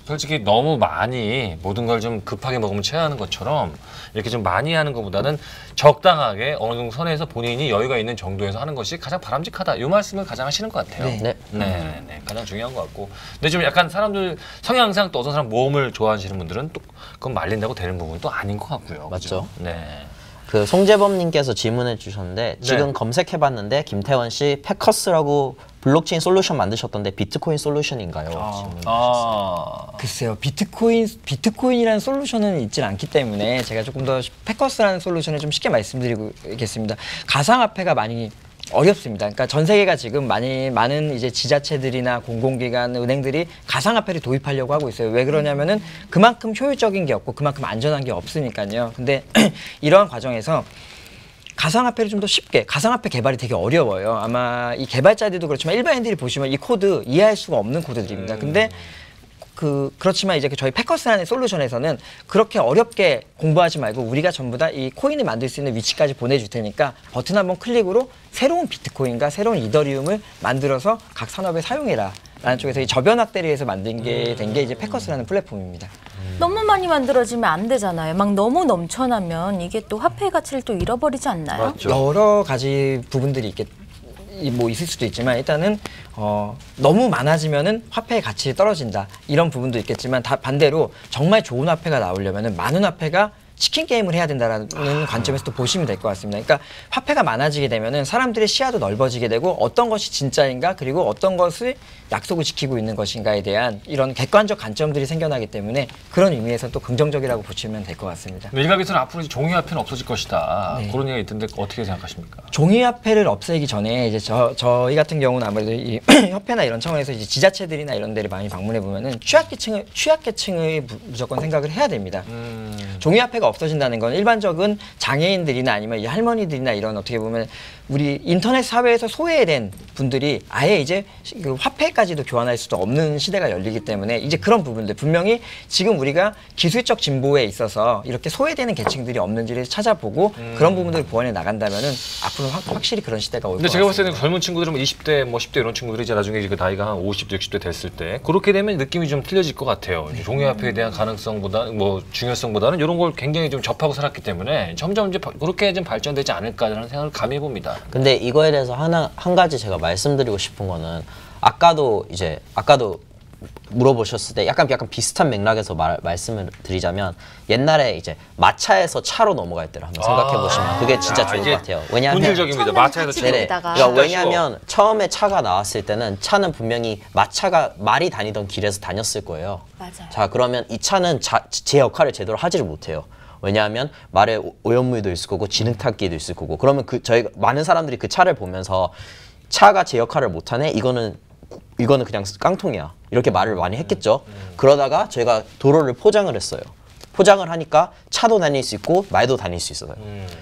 솔직히 너무 많이 모든 걸 좀 급하게 먹으면 체하는 것처럼 이렇게 좀 많이 하는 것보다는 적당하게 어느 정도 선에서 본인이 여유가 있는 정도에서 하는 것이 가장 바람직하다. 이 말씀을 가장 하시는 것 같아요. 네. 가장 중요한 것 같고. 근데 좀 약간 사람들 성향상 또 어떤 사람 모험을 좋아하시는 분들은 또 그건 말린다고 되는 부분은 또 아닌 것 같고요. 맞죠. 그죠? 네. 그 송재범님께서 질문해 주셨는데 지금 검색해봤는데 김태원 씨 패커스라고 블록체인 솔루션 만드셨던데 비트코인 솔루션인가요? 글쎄요, 비트코인이라는 솔루션은 있질 않기 때문에 제가 조금 더 패커스라는 솔루션을 좀 쉽게 말씀드리겠습니다. 가상화폐가 많이 어렵습니다. 그러니까 전 세계가 지금 많은 이제 지자체들이나 공공기관, 은행들이 가상화폐를 도입하려고 하고 있어요. 왜 그러냐면은 그만큼 효율적인 게 없고 그만큼 안전한 게 없으니까요. 근데 이러한 과정에서 가상화폐를 좀 더 쉽게, 가상화폐 개발이 되게 어려워요. 아마 이 개발자들도 그렇지만 일반인들이 보시면 이 코드 이해할 수가 없는 코드들입니다. 근데 그렇지만 이제 저희 패커스라는 솔루션에서는 그렇게 어렵게 공부하지 말고 우리가 전부 다 이 코인을 만들 수 있는 위치까지 보내줄 테니까 버튼 한번 클릭으로 새로운 비트코인과 새로운 이더리움을 만들어서 각 산업에 사용해라 라는 쪽에서 이 저변 확대를 위해서 만든 게 된 게 이제 패커스라는 플랫폼입니다. 너무 많이 만들어지면 안 되잖아요. 막 너무 넘쳐나면 이게 또 화폐의 가치를 또 잃어버리지 않나요? 맞죠. 여러 가지 부분들이 뭐 있을 수도 있지만 일단은 너무 많아지면은 화폐의 가치 떨어진다 이런 부분도 있겠지만 반대로 정말 좋은 화폐가 나오려면은 많은 화폐가 치킨 게임을 해야 된다라는 관점에서 또 보시면 될 것 같습니다. 그러니까 화폐가 많아지게 되면은 사람들의 시야도 넓어지게 되고 어떤 것이 진짜인가 그리고 어떤 것을 약속을 지키고 있는 것인가에 대한 이런 객관적 관점들이 생겨나기 때문에 그런 의미에서 또 긍정적이라고 보시면 될 것 같습니다. 일각에서는 앞으로 종이화폐는 없어질 것이다. 그런 얘기가 있던데 어떻게 생각하십니까? 종이화폐를 없애기 전에 이제 저희 같은 경우는 아무래도 이 협회나 이런 차원에서 이제 지자체들이나 이런 데를 많이 방문해 보면은 취약계층을 무조건 생각을 해야 됩니다. 종이화폐가 없어진다는 건 일반적인 장애인들이나 아니면 이 할머니들이나 이런 어떻게 보면 우리 인터넷 사회에서 소외된 분들이 아예 이제 그 화폐까지도 교환할 수도 없는 시대가 열리기 때문에 이제 그런 부분들 분명히 지금 우리가 기술적 진보에 있어서 이렇게 소외되는 계층들이 없는지를 찾아보고 그런 부분들을 보완해 나간다면은 앞으로 확실히 그런 시대가 올 것 근데 같습니다. 제가 봤을 때는 젊은 친구들은 뭐 20대, 뭐 10대 이런 친구들이 이제 나중에 그 나이가 한 50대, 60대 됐을 때 그렇게 되면 느낌이 좀 틀려질 것 같아요. 종이화폐에 대한 가능성보다 뭐 중요성보다는 이런 걸 굉장히 좀 접하고 살았기 때문에 점점 이제 그렇게 좀 발전되지 않을까라는 생각을 감히 해봅니다. 근데 이거에 대해서 한 가지 제가 말씀드리고 싶은 거는 아까도 물어보셨을 때 약간 비슷한 맥락에서 말씀을 드리자면 옛날에 이제 마차에서 차로 넘어갈 때를 한번 생각해 보시면 그게 진짜 좋을 것 같아요. 왜냐하면 본질적입니다. 마차에서 같이 차로. 네네. 다가. 그러니까 왜냐하면 처음에 차가 나왔을 때는 차는 분명히 말이 다니던 길에서 다녔을 거예요. 맞아요. 자, 그러면 이 차는 제 역할을 제대로 하지를 못해요. 왜냐하면 말에 오염물도 있을 거고 진흙탕기도 있을 거고 그러면 저희 많은 사람들이 그 차를 보면서 차가 제 역할을 못하네. 이거는 그냥 깡통이야. 이렇게 말을 많이 했겠죠. 그러다가 저희가 도로를 포장을 했어요. 포장을 하니까 차도 다닐 수 있고 말도 다닐 수 있어요.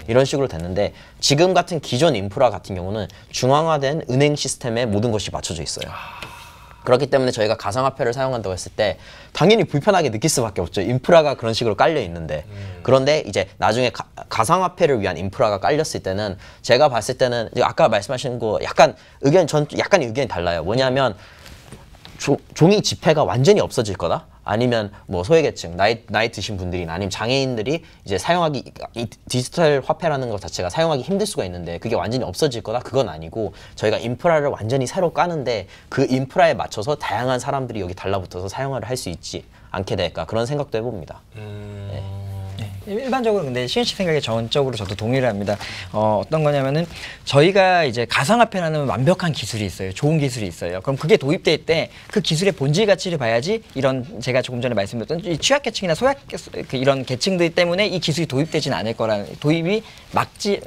이런 식으로 됐는데 지금 같은 기존 인프라 같은 경우는 중앙화된 은행 시스템에 모든 것이 맞춰져 있어요. 그렇기 때문에 저희가 가상화폐를 사용한다고 했을 때 당연히 불편하게 느낄 수밖에 없죠. 인프라가 그런 식으로 깔려 있는데. 그런데 이제 나중에 가상화폐를 위한 인프라가 깔렸을 때는 제가 봤을 때는 아까 말씀하신 거 약간 의견이 달라요. 뭐냐면 종이 지폐가 완전히 없어질 거다? 아니면 뭐 소외계층, 나이 드신 분들이나 아니면 장애인들이 이제 이 디지털 화폐라는 것 자체가 사용하기 힘들 수가 있는데 그게 완전히 없어질 거다? 그건 아니고 저희가 인프라를 완전히 새로 까는데 그 인프라에 맞춰서 다양한 사람들이 여기 달라붙어서 사용을 할 수 있지 않게 될까 그런 생각도 해봅니다. 네. 일반적으로 근데 시은 씨 생각에 전적으로 저도 동의를 합니다. 어떤 거냐면은 저희가 이제 가상화폐라는 완벽한 기술이 있어요. 좋은 기술이 있어요. 그럼 그게 도입될 때 그 기술의 본질 가치를 봐야지 이런 제가 조금 전에 말씀드렸던 이 취약계층이나 이런 계층들 때문에 이 기술이 도입되지는 않을 거라는 도입이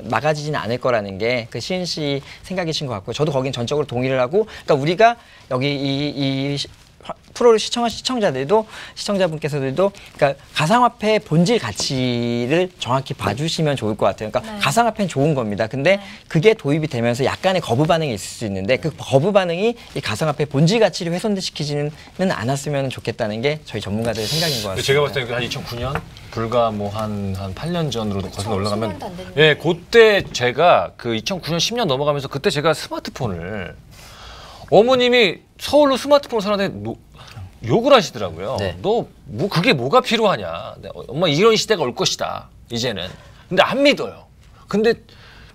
막아지지는 않을 거라는 게 그 시은 씨 생각이신 것 같고 저도 거긴 전적으로 동의를 하고 그러니까 우리가 여기 이 프로를 시청한 시청자분께서들도 그러니까 가상화폐의 본질 가치를 정확히 봐주시면 좋을 것 같아요. 그러니까 가상화폐는 좋은 겁니다. 근데 그게 도입이 되면서 약간의 거부 반응이 있을 수 있는데 그 거부 반응이 이 가상화폐의 본질 가치를 훼손시키지는 않았으면 좋겠다는 게 저희 전문가들의 생각인 것 같습니다. 제가 봤을 때 한 2009년 불과 뭐 한 8년 전으로 거슬러 올라가면 10년도 안 됐는데. 예, 그때 제가 그 2009년 10년 넘어가면서 그때 제가 스마트폰을 어머님이 서울로 스마트폰을 사는데 욕을 하시더라고요. 네. 너 뭐 그게 뭐가 필요하냐. 엄마 이런 시대가 올 것이다. 이제는. 근데 안 믿어요. 근데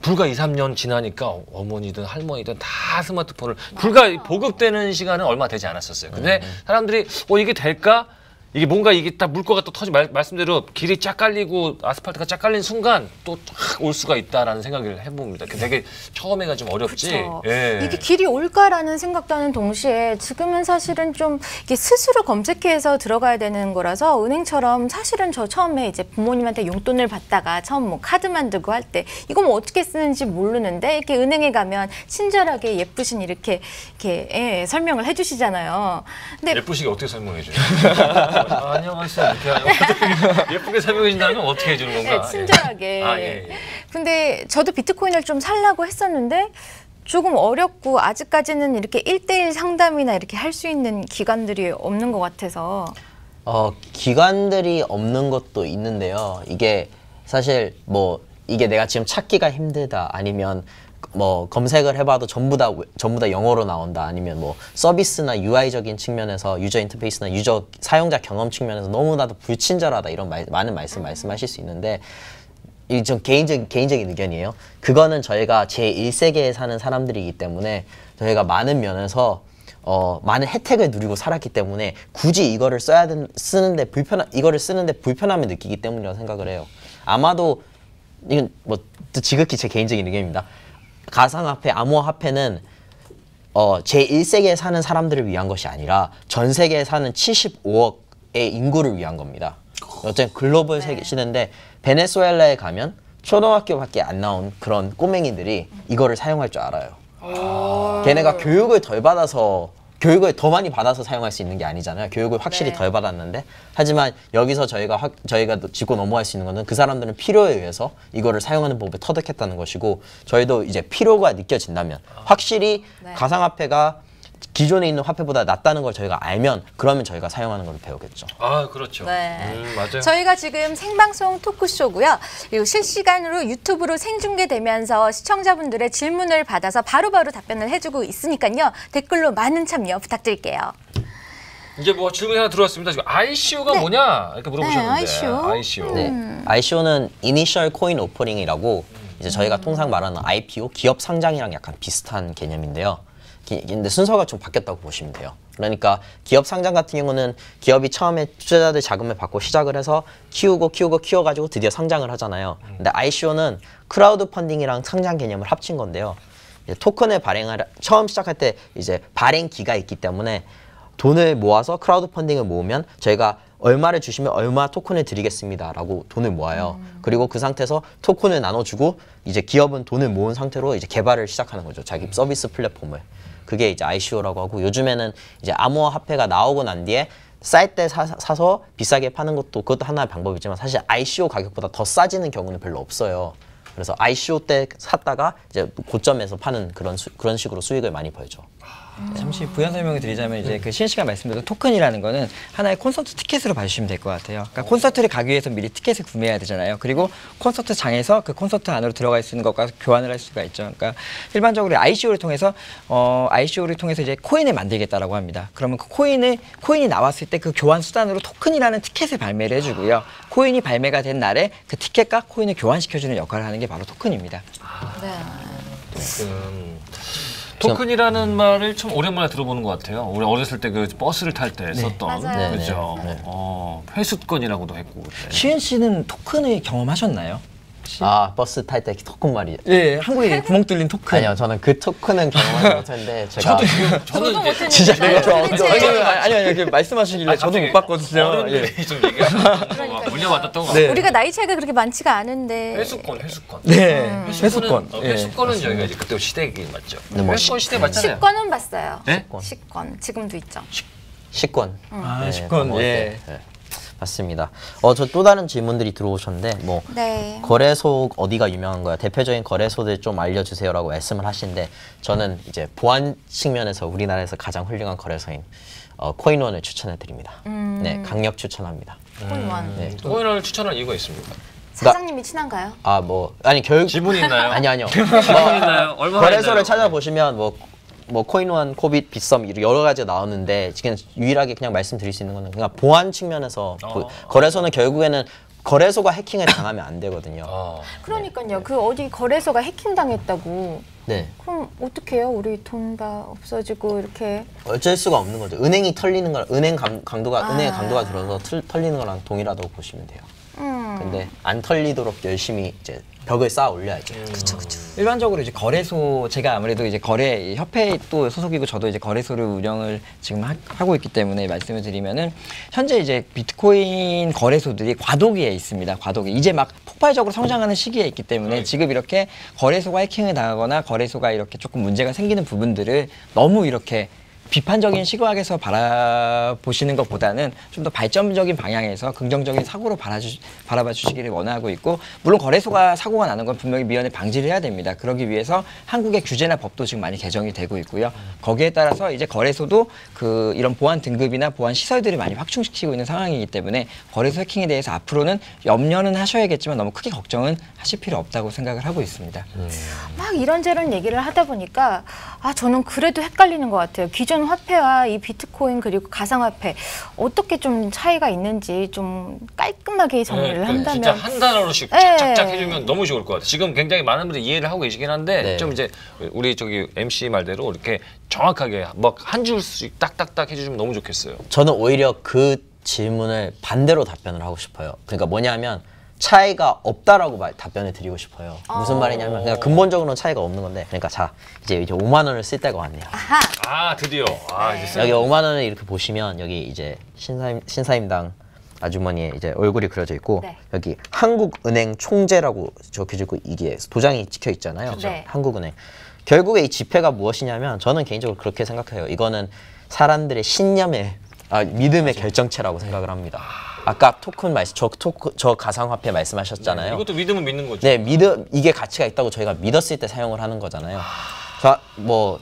불과 2, 3년 지나니까 어머니든 할머니든 다 스마트폰을 불과 보급되는 시간은 얼마 되지 않았었어요. 근데 사람들이 이게 될까? 이게 뭔가 이게 딱 물꼬가 또 말씀대로 길이 쫙 깔리고 아스팔트가 쫙 깔린 순간 또 쫙 올 수가 있다라는 생각을 해봅니다. 되게 처음에가 좀 어렵지. 그렇죠. 예. 이게 길이 올까라는 생각도 하는 동시에 지금은 사실은 좀 이게 스스로 검색해서 들어가야 되는 거라서 은행처럼 사실은 저 처음에 이제 부모님한테 용돈을 받다가 처음 뭐 카드만 들고 할 때 이거 뭐 어떻게 쓰는지 모르는데 이렇게 은행에 가면 친절하게 예쁘신 이렇게 설명을 해주시잖아요. 근데 예쁘시게 어떻게 설명해줘요? 안녕하세요. 이렇게 예쁘게 설명해 준다면 어떻게 해주는 건가? 네, 친절하게. 예. 근데 저도 비트코인을 좀 살려고 했었는데 조금 어렵고 아직까지는 이렇게 1:1 상담이나 이렇게 할 수 있는 기관들이 없는 것 같아서. 기관들이 없는 것도 있는데요. 이게 사실 뭐 이게 내가 지금 찾기가 힘들다 아니면 뭐 검색을 해봐도 전부 다 영어로 나온다 아니면 뭐 서비스나 UI적인 측면에서 유저 인터페이스나 사용자 경험 측면에서 너무나도 불친절하다 이런 많은 말씀하실 수 있는데 이 좀 개인적인 의견이에요. 그거는 저희가 제1세계에 사는 사람들이기 때문에 저희가 많은 면에서 많은 혜택을 누리고 살았기 때문에 굳이 이거를 쓰는데 불편함을 느끼기 때문이라고 생각을 해요. 아마도 이건 뭐 지극히 제 개인적인 의견입니다. 가상화폐, 암호화폐는 제1세계에 사는 사람들을 위한 것이 아니라 전 세계에 사는 75억의 인구를 위한 겁니다. 어쨌든 글로벌 시대인데 베네수엘라에 가면 초등학교밖에 안 나온 그런 꼬맹이들이 이거를 사용할 줄 알아요. 걔네가 교육을 덜 받아서 교육을 더 많이 받아서 사용할 수 있는 게 아니잖아요. 교육을 확실히 네. 덜 받았는데 하지만 여기서 저희가 짚고 넘어갈 수 있는 거는 그 사람들은 필요에 의해서 이거를 사용하는 법을 터득했다는 것이고 저희도 이제 필요가 느껴진다면 확실히 네. 가상화폐가 기존에 있는 화폐보다 낫다는 걸 저희가 알면 그러면 저희가 사용하는 걸 배우겠죠. 아 그렇죠. 네. 맞아요. 저희가 지금 생방송 토크쇼고요. 그리고 실시간으로 유튜브로 생중계되면서 시청자분들의 질문을 받아서 바로바로 답변을 해주고 있으니까요. 댓글로 많은 참여 부탁드릴게요. 이제 뭐 질문이 하나 들어왔습니다. 지금 ICO가 뭐냐 이렇게 물어보셨는데. ICO. ICO. 네. ICO는 Initial Coin Offering이라고 이제 저희가 통상 말하는 IPO 기업 상장이랑 약간 비슷한 개념인데요. 근데 순서가 좀 바뀌었다고 보시면 돼요. 그러니까 기업 상장 같은 경우는 기업이 처음에 투자자들 자금을 받고 시작을 해서 키워가지고 드디어 상장을 하잖아요. 근데 ICO는 크라우드 펀딩이랑 상장 개념을 합친 건데요. 이제 토큰을 처음 시작할 때 이제 발행기가 있기 때문에 돈을 모아서 크라우드 펀딩을 모으면 저희가 얼마를 주시면 얼마 토큰을 드리겠습니다라고 돈을 모아요. 그리고 그 상태에서 토큰을 나눠주고 이제 기업은 돈을 모은 상태로 이제 개발을 시작하는 거죠. 자기 서비스 플랫폼을. 그게 이제 ICO라고 하고 요즘에는 이제 암호화 화폐가 나오고 난 뒤에 쌀 때 사서 비싸게 파는 것도 그것도 하나의 방법이지만 사실 ICO 가격보다 더 싸지는 경우는 별로 없어요. 그래서 ICO 때 샀다가 이제 고점에서 파는 그런 식으로 수익을 많이 벌죠. 잠시 부연 설명을 드리자면 이제 그 실시간 말씀드린 토큰이라는 거는 하나의 콘서트 티켓으로 봐주시면 될 것 같아요. 그러니까 콘서트를 가기 위해서 미리 티켓을 구매해야 되잖아요. 그리고 콘서트장에서 그 콘서트 안으로 들어갈 수 있는 것과 교환을 할 수가 있죠. 그러니까 일반적으로 ICO를 통해서 이제 코인을 만들겠다라고 합니다. 그러면 그 코인이 나왔을 때 그 교환 수단으로 토큰이라는 티켓을 발매를 해주고요. 코인이 발매가 된 날에 그 티켓과 코인을 교환시켜주는 역할을 하는 게 바로 토큰입니다. 네. 토큰이라는 말을 참 오랜만에 들어보는 것 같아요. 우리 어렸을 때 그 버스를 탈 때 썼던 맞아요. 그죠. 회수권이라고도 했고. 그때. 시은 씨는 토큰을 경험하셨나요? 아 버스 탈 때 토큰 말이죠. 예, 한국에 구멍 뚫린 토큰. 아니요, 저는 그 토큰은 경험하지 못했는데 제가 저는 이제 못했는데 진짜 잘 도대체 아니 말씀하시길래 저도 못 봤거든요. 어른들이 좀 얘기하는 물려받았던 거. 네. 우리가 나이 차이가 그렇게 많지가 않은데 회수권. 네, 회수권. 회수권은 저희가 이제 그때 시대기 맞죠. 뭐 회수권 시대 맞잖아요. 식권은 봤어요. 네? 식권 지금도 있죠. 식권. 아, 식권. 그거 예. 때. 네. 맞습니다. 저 또 다른 질문들이 들어오셨는데 뭐 네. 거래소 어디가 유명한 거야? 대표적인 거래소들 좀 알려주세요라고 말씀을 하시는데 저는 이제 보안 측면에서 우리나라에서 가장 훌륭한 거래소인 코인원을 추천해 드립니다. 네, 강력 추천합니다. 코인원. 네. 코인을 추천할 이유가 있습니다. 사장님이 친한가요? 지분이 있나요? 아니요. 지분이 있나요? 얼마나 거래소를 있나요? 찾아보시면 뭐 코인원, 코빗, 빗썸 여러 가지 나오는데 지금 유일하게 그냥 말씀드릴 수 있는 거는 그냥 보안 측면에서 거래소는 결국에는 거래소가 해킹을 당하면 안 되거든요. 그러니까요. 그 어디 거래소가 해킹당했다고. 네. 그럼 어떻게 해요? 우리 돈 다 없어지고 이렇게. 어쩔 수가 없는 거죠. 은행이 털리는 거랑 은행의 강도가 들어서 털리는 거랑 동일하다고 보시면 돼요. 근데 안 털리도록 열심히 이제 벽을 쌓아 올려야죠. 그쵸. 일반적으로 이제 거래소 제가 아무래도 이제 거래 협회에 또 소속이고 저도 이제 거래소를 운영을 지금 하고 있기 때문에 말씀을 드리면은 현재 이제 비트코인 거래소들이 과도기에 있습니다. 과도기 이제 막 폭발적으로 성장하는 시기에 있기 때문에 지금 이렇게 거래소가 해킹을 당하거나 거래소가 이렇게 조금 문제가 생기는 부분들을 너무 이렇게 비판적인 시각에서 바라보시는 것보다는 좀 더 발전적인 방향에서 긍정적인 사고로 바라봐 주시기를 원하고 있고, 물론 거래소가 사고가 나는 건 분명히 미연에 방지를 해야 됩니다. 그러기 위해서 한국의 규제나 법도 지금 많이 개정이 되고 있고요. 거기에 따라서 이제 거래소도 이런 보안 등급이나 보안 시설들을 많이 확충시키고 있는 상황이기 때문에 거래소 해킹에 대해서 앞으로는 염려는 하셔야겠지만 너무 크게 걱정은 하실 필요 없다고 생각을 하고 있습니다. 막 이런저런 얘기를 하다 보니까 저는 그래도 헷갈리는 것 같아요. 기존 화폐와 이 비트코인 그리고 가상화폐 어떻게 좀 차이가 있는지 좀 깔끔하게 정리를 한다면 진짜 한 단어로씩 네. 쫙쫙 해주면 너무 좋을 것 같아요. 지금 굉장히 많은 분들이 이해를 하고 계시긴 한데 네. 좀 이제 우리 저기 MC 말대로 이렇게 정확하게 막 한 줄씩 딱딱딱 해주시면 너무 좋겠어요. 저는 오히려 그 질문을 반대로 답변을 하고 싶어요. 그러니까 뭐냐면 차이가 없다라고 답변을 드리고 싶어요. 무슨 말이냐면 그냥 근본적으로는 차이가 없는 건데, 그러니까 자 이제 5만 원을 쓸 때가 왔네요. 드디어 이제 여기 5만 원을 이렇게 보시면 여기 이제 신사임당 아주머니의 이제 얼굴이 그려져 있고, 네. 여기 한국은행 총재라고 적혀져 있고 이게 도장이 찍혀 있잖아요. 네. 한국은행. 결국에 이 지폐가 무엇이냐면 저는 개인적으로 그렇게 생각해요. 이거는 사람들의 신념의 믿음의 결정체라고 생각을 합니다. 아까 저 가상화폐 말씀하셨잖아요. 이것도 믿으면 믿는 거죠. 네, 이게 가치가 있다고 저희가 믿었을 때 사용을 하는 거잖아요.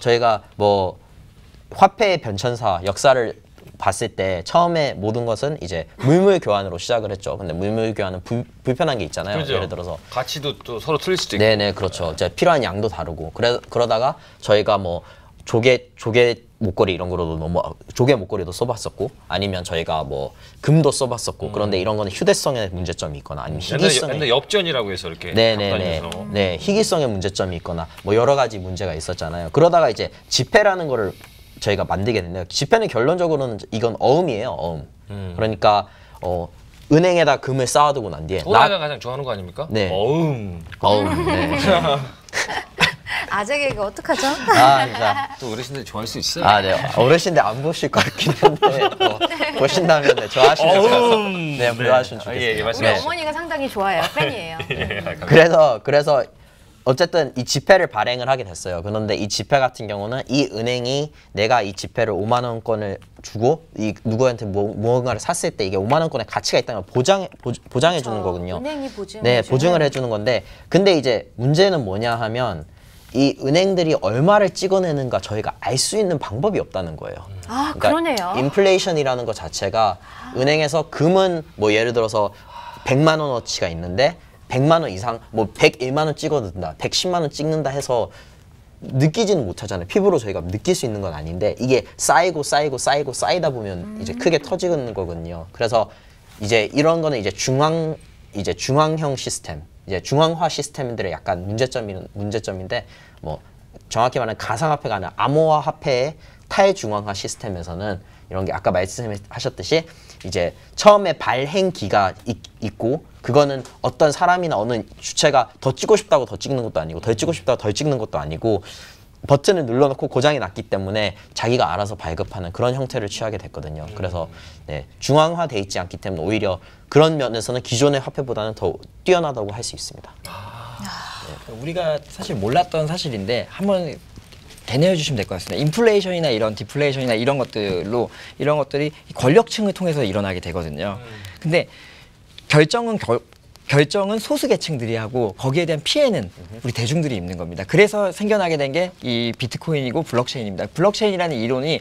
저희가 화폐의 변천사 역사를 봤을 때 처음에 모든 것은 이제 물물 교환으로 시작을 했죠. 근데 물물 교환은 불편한 게 있잖아요. 그렇죠. 예를 들어서 가치도 또 서로 틀릴 수도 있고. 네네, 그렇죠. 이제 필요한 양도 다르고 그러다가 저희가 조개 목걸이 이런 거로도 조개 목걸이도 써봤었고, 아니면 저희가 금도 써봤었고, 그런데 이런 거는 휴대성에 문제점이 있거나 아니면 희귀성에 옛날 엽전이라고 해서 이렇게 네네네. 네, 희귀성에 문제점이 있거나 여러 가지 문제가 있었잖아요. 그러다가 이제 지폐라는 거를 저희가 만들게 됐는데요. 지폐는 결론적으로는 이건 어음이에요. 어음. 그러니까 은행에다 금을 쌓아두고 난 뒤에 호라이가 가장 좋아하는 거 아닙니까? 네. 어음. 네. 아재 개그 어떡하죠? 진짜. 또 어르신들 좋아할 수 있어요. 네. 어르신들 안 보실 것 같긴 한데 보신다면 좋아하시면 좋겠어요. 네, 좋아하시면 좋겠어요. 예, 우리 말씀하세요. 어머니가 상당히 좋아해요. 팬이에요. 그래서 어쨌든 이 지폐를 발행을 하게 됐어요. 그런데 이 지폐 같은 경우는 이 은행이 내가 이 지폐를 5만 원권을 주고 누구한테 무언가를 샀을 때 이게 5만 원권의 가치가 있다는 걸 보장해 주는 거거든요. 은행이 보증. 네, 보증을 해주는 건데, 근데 이제 문제는 뭐냐 하면 이 은행들이 얼마를 찍어내는가 저희가 알 수 있는 방법이 없다는 거예요. 그러네요. 인플레이션이라는 것 자체가 은행에서 금은 예를 들어서 100만 원어치가 있는데 100만 원 이상 101만 원 찍어든다, 110만 원 찍는다 해서 느끼지는 못하잖아요. 피부로 저희가 느낄 수 있는 건 아닌데 이게 쌓이다 보면 이제 크게 터지는 거거든요. 그래서 이제 이런 거는 이제 중앙형 시스템, 이제 중앙화 시스템들의 약간 문제점인데 정확히 말하면 가상화폐가 아니라 암호화 화폐의 탈중앙화 시스템에서는 이런 게 아까 말씀하셨듯이 이제 처음에 발행기가 있고, 그거는 어떤 사람이나 어느 주체가 더 찍고 싶다고 더 찍는 것도 아니고 덜 찍고 싶다고 덜 찍는 것도 아니고 버튼을 눌러놓고 고장이 났기 때문에 자기가 알아서 발급하는 그런 형태를 취하게 됐거든요. 그래서 중앙화돼 있지 않기 때문에 오히려 그런 면에서는 기존의 화폐보다는 더 뛰어나다고 할 수 있습니다. 우리가 사실 몰랐던 사실인데 한번 되뇌어 주시면 될 것 같습니다. 인플레이션이나 이런 디플레이션이나 이런 것들이 권력층을 통해서 일어나게 되거든요. 근데 결정은 소수계층들이 하고 거기에 대한 피해는 우리 대중들이 입는 겁니다. 그래서 생겨나게 된 게 이 비트코인이고 블록체인입니다. 블록체인이라는 이론이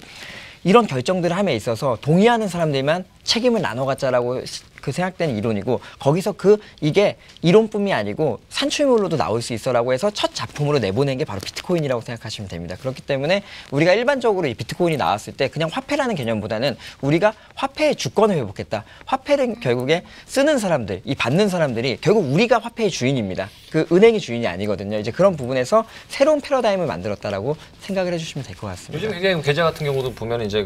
이런 결정들을 함에 있어서 동의하는 사람들만 책임을 나눠 갖자라고 생각된 이론이고, 거기서 이게 이론뿐이 아니고 산출물로도 나올 수 있어라고 해서 첫 작품으로 내보낸 게 바로 비트코인이라고 생각하시면 됩니다. 그렇기 때문에 우리가 일반적으로 이 비트코인이 나왔을 때 그냥 화폐라는 개념보다는 우리가 화폐의 주권을 회복했다. 화폐는 결국에 쓰는 사람들, 이 받는 사람들이 결국 우리가 화폐의 주인입니다. 은행이 주인이 아니거든요. 이제 그런 부분에서 새로운 패러다임을 만들었다라고 생각을 해주시면 될 것 같습니다. 요즘 계좌 같은 경우도 보면 이제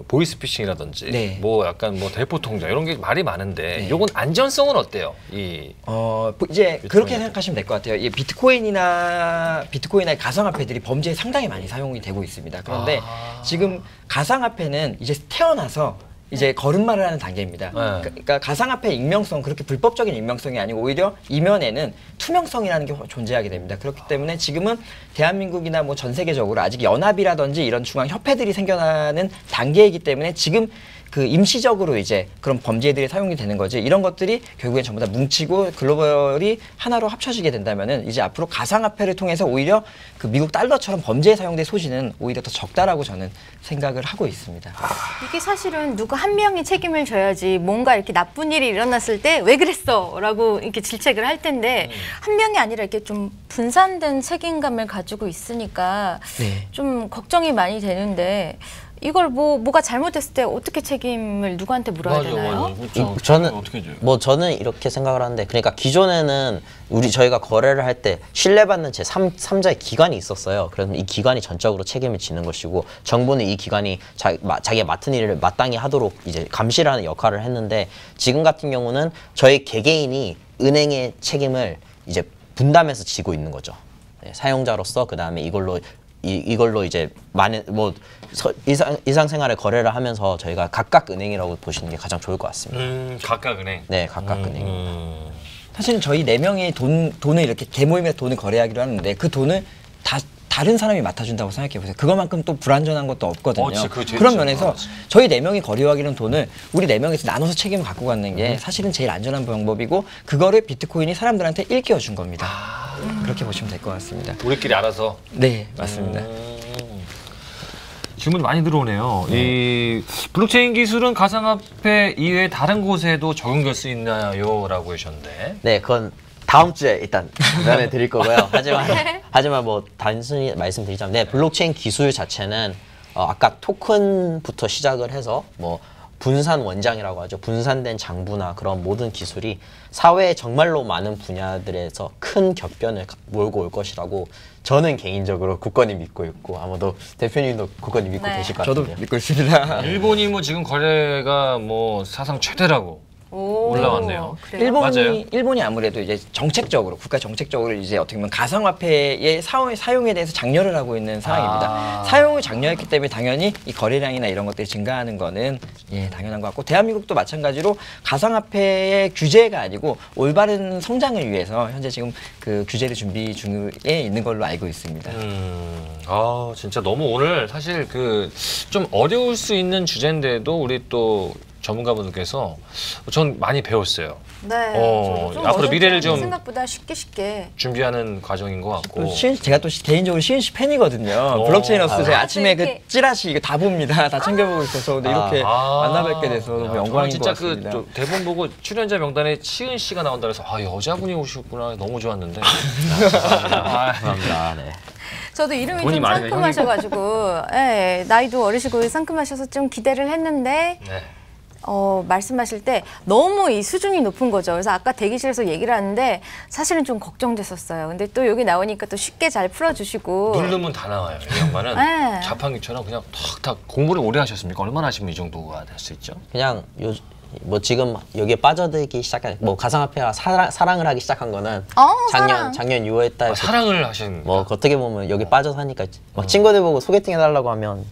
보이스피싱이라든지 약간 대포 통장 이런 게 말이 많은데 요건 안전성은 어때요? 이제 그렇게 생각하시면 될 것 같아요. 이 비트코인이나 가상화폐들이 범죄에 상당히 많이 사용이 되고 있습니다. 그런데 지금 가상화폐는 이제 태어나서 이제 걸음마를 하는 단계입니다. 그러니까 가상화폐의 익명성, 그렇게 불법적인 익명성이 아니고 오히려 이면에는 투명성이라는 게 존재하게 됩니다. 그렇기 때문에 지금은 대한민국이나 전 세계적으로 아직 연합이라든지 이런 중앙 협회들이 생겨나는 단계이기 때문에 지금 임시적으로 이제 그런 범죄들이 사용이 되는 거지, 이런 것들이 결국엔 전부 다 뭉치고 글로벌이 하나로 합쳐지게 된다면은 이제 앞으로 가상화폐를 통해서 오히려 미국 달러처럼 범죄에 사용될 소지는 오히려 더 적다라고 저는 생각을 하고 있습니다. 이게 사실은 누구 한 명이 책임을 져야지, 뭔가 이렇게 나쁜 일이 일어났을 때 왜 그랬어? 라고 이렇게 질책을 할 텐데 한 명이 아니라 이렇게 좀 분산된 책임감을 가지고 있으니까 좀 걱정이 많이 되는데, 이걸 뭐가 잘못됐을 때 어떻게 책임을 누구한테 물어야 되나요? 그렇죠. 저는 어떻게 줘요? 저는 이렇게 생각을 하는데, 그러니까 기존에는 저희가 거래를 할 때 신뢰받는 제3자의 기관이 있었어요. 그래서 이 기관이 전적으로 책임을 지는 것이고, 정부는 이 기관이 자기가 맡은 일을 마땅히 하도록 이제 감시를 하는 역할을 했는데, 지금 같은 경우는 저희 개개인이 은행의 책임을 이제 분담해서 지고 있는 거죠. 사용자로서 그다음에 이걸로 이제 많은 일상생활의 거래를 하면서 저희가 각각 은행이라고 보시는 게 가장 좋을 것 같습니다. 각각 은행. 네, 각각 은행입니다. 사실은 저희 4명이 돈을 이렇게 대모임에서 돈을 거래하기로 하는데 그 돈을 다 다른 사람이 맡아준다고 생각해 보세요. 그거만큼 또 불안전한 것도 없거든요. 진짜 그거 제일 그런 중요한 면에서 거지. 저희 4명이 거래하기는 돈을 우리 4명이서 나눠서 책임을 갖고 가는 게 사실은 제일 안전한 방법이고 그거를 비트코인이 사람들한테 일깨워 준 겁니다. 그렇게 보시면 될 것 같습니다. 우리끼리 알아서. 네, 맞습니다. 질문이 많이 들어오네요. 이 블록체인 기술은 가상화폐 이외에 다른 곳에도 적용될 수 있나요? 라고 하셨는데. 네, 그건 다음 주에 일단 답변해 드릴 거고요. 하지만 뭐 단순히 말씀드리자면, 네, 블록체인 기술 자체는 아까 토큰부터 시작을 해서 뭐 분산 원장이라고 하죠. 분산된 장부나 그런 모든 기술이 사회에 정말로 많은 분야들에서 큰 격변을 몰고 올 것이라고 저는 개인적으로 굳건히 믿고 있고, 아마도 대표님도 굳건히 믿고 네. 계실 것 저도 같은데요. 믿고 있습니다. 일본이 뭐 지금 거래가 뭐 사상 최대라고 올라왔네요. 그래요? 맞아요. 일본이 아무래도 이제 정책적으로 국가 정책적으로 이제 어떻게 보면 가상화폐의 사용에 대해서 장려를 하고 있는 상황입니다. 사용을 장려했기 때문에 당연히 이 거래량이나 이런 것들이 증가하는 거는 당연한 것 같고, 대한민국도 마찬가지로 가상화폐의 규제가 아니고 올바른 성장을 위해서 현재 지금 그 규제를 준비 중에 있는 걸로 알고 있습니다. 아, 진짜 너무 오늘 사실 그 좀 어려울 수 있는 주제인데도 우리 또 전문가분들께서 전 많이 배웠어요. 네. 저도 좀 앞으로 미래를 어렵지 않은데 좀 생각보다 쉽게. 준비하는 과정인 것 같고. 제가 또 개인적으로 시은 씨 팬이거든요. 블록체인어스 제가 아침에 그 이렇게. 찌라시 이거 다 봅니다. 다 챙겨보고 있어서 근데 이렇게 만나뵙게 돼서 너무 저는 영광인 진짜 것 같습니다. 그 대본 보고 출연자 명단에 치은 씨가 나온다 그래서 아, 여자분이 오셨구나. 너무 좋았는데. 감사합니다. 네. 저도 이름이 돈이 좀 많으면 상큼하셔가지고, 예, 나이도 어리시고 상큼하셔서 좀 기대를 했는데, 네. 말씀하실 때 너무 이 수준이 높은 거죠. 그래서 아까 대기실에서 얘기를 하는데 사실은 좀 걱정됐었어요. 근데 또 여기 나오니까 또 쉽게 잘 풀어주시고. 누르면 다 나와요. 이 양반은 네. 자판기처럼 그냥 탁탁 공부를 오래 하셨습니까? 얼마나 하시면 이 정도가 될 수 있죠? 그냥 뭐 지금 여기에 빠져들기 시작한, 뭐 가상화폐와 사랑을 하기 시작한 거는 사랑. 작년 6월 달 사랑을 하신 뭐 어떻게 보면 여기 빠져서 하니까 막 친구들 보고 소개팅 해달라고 하면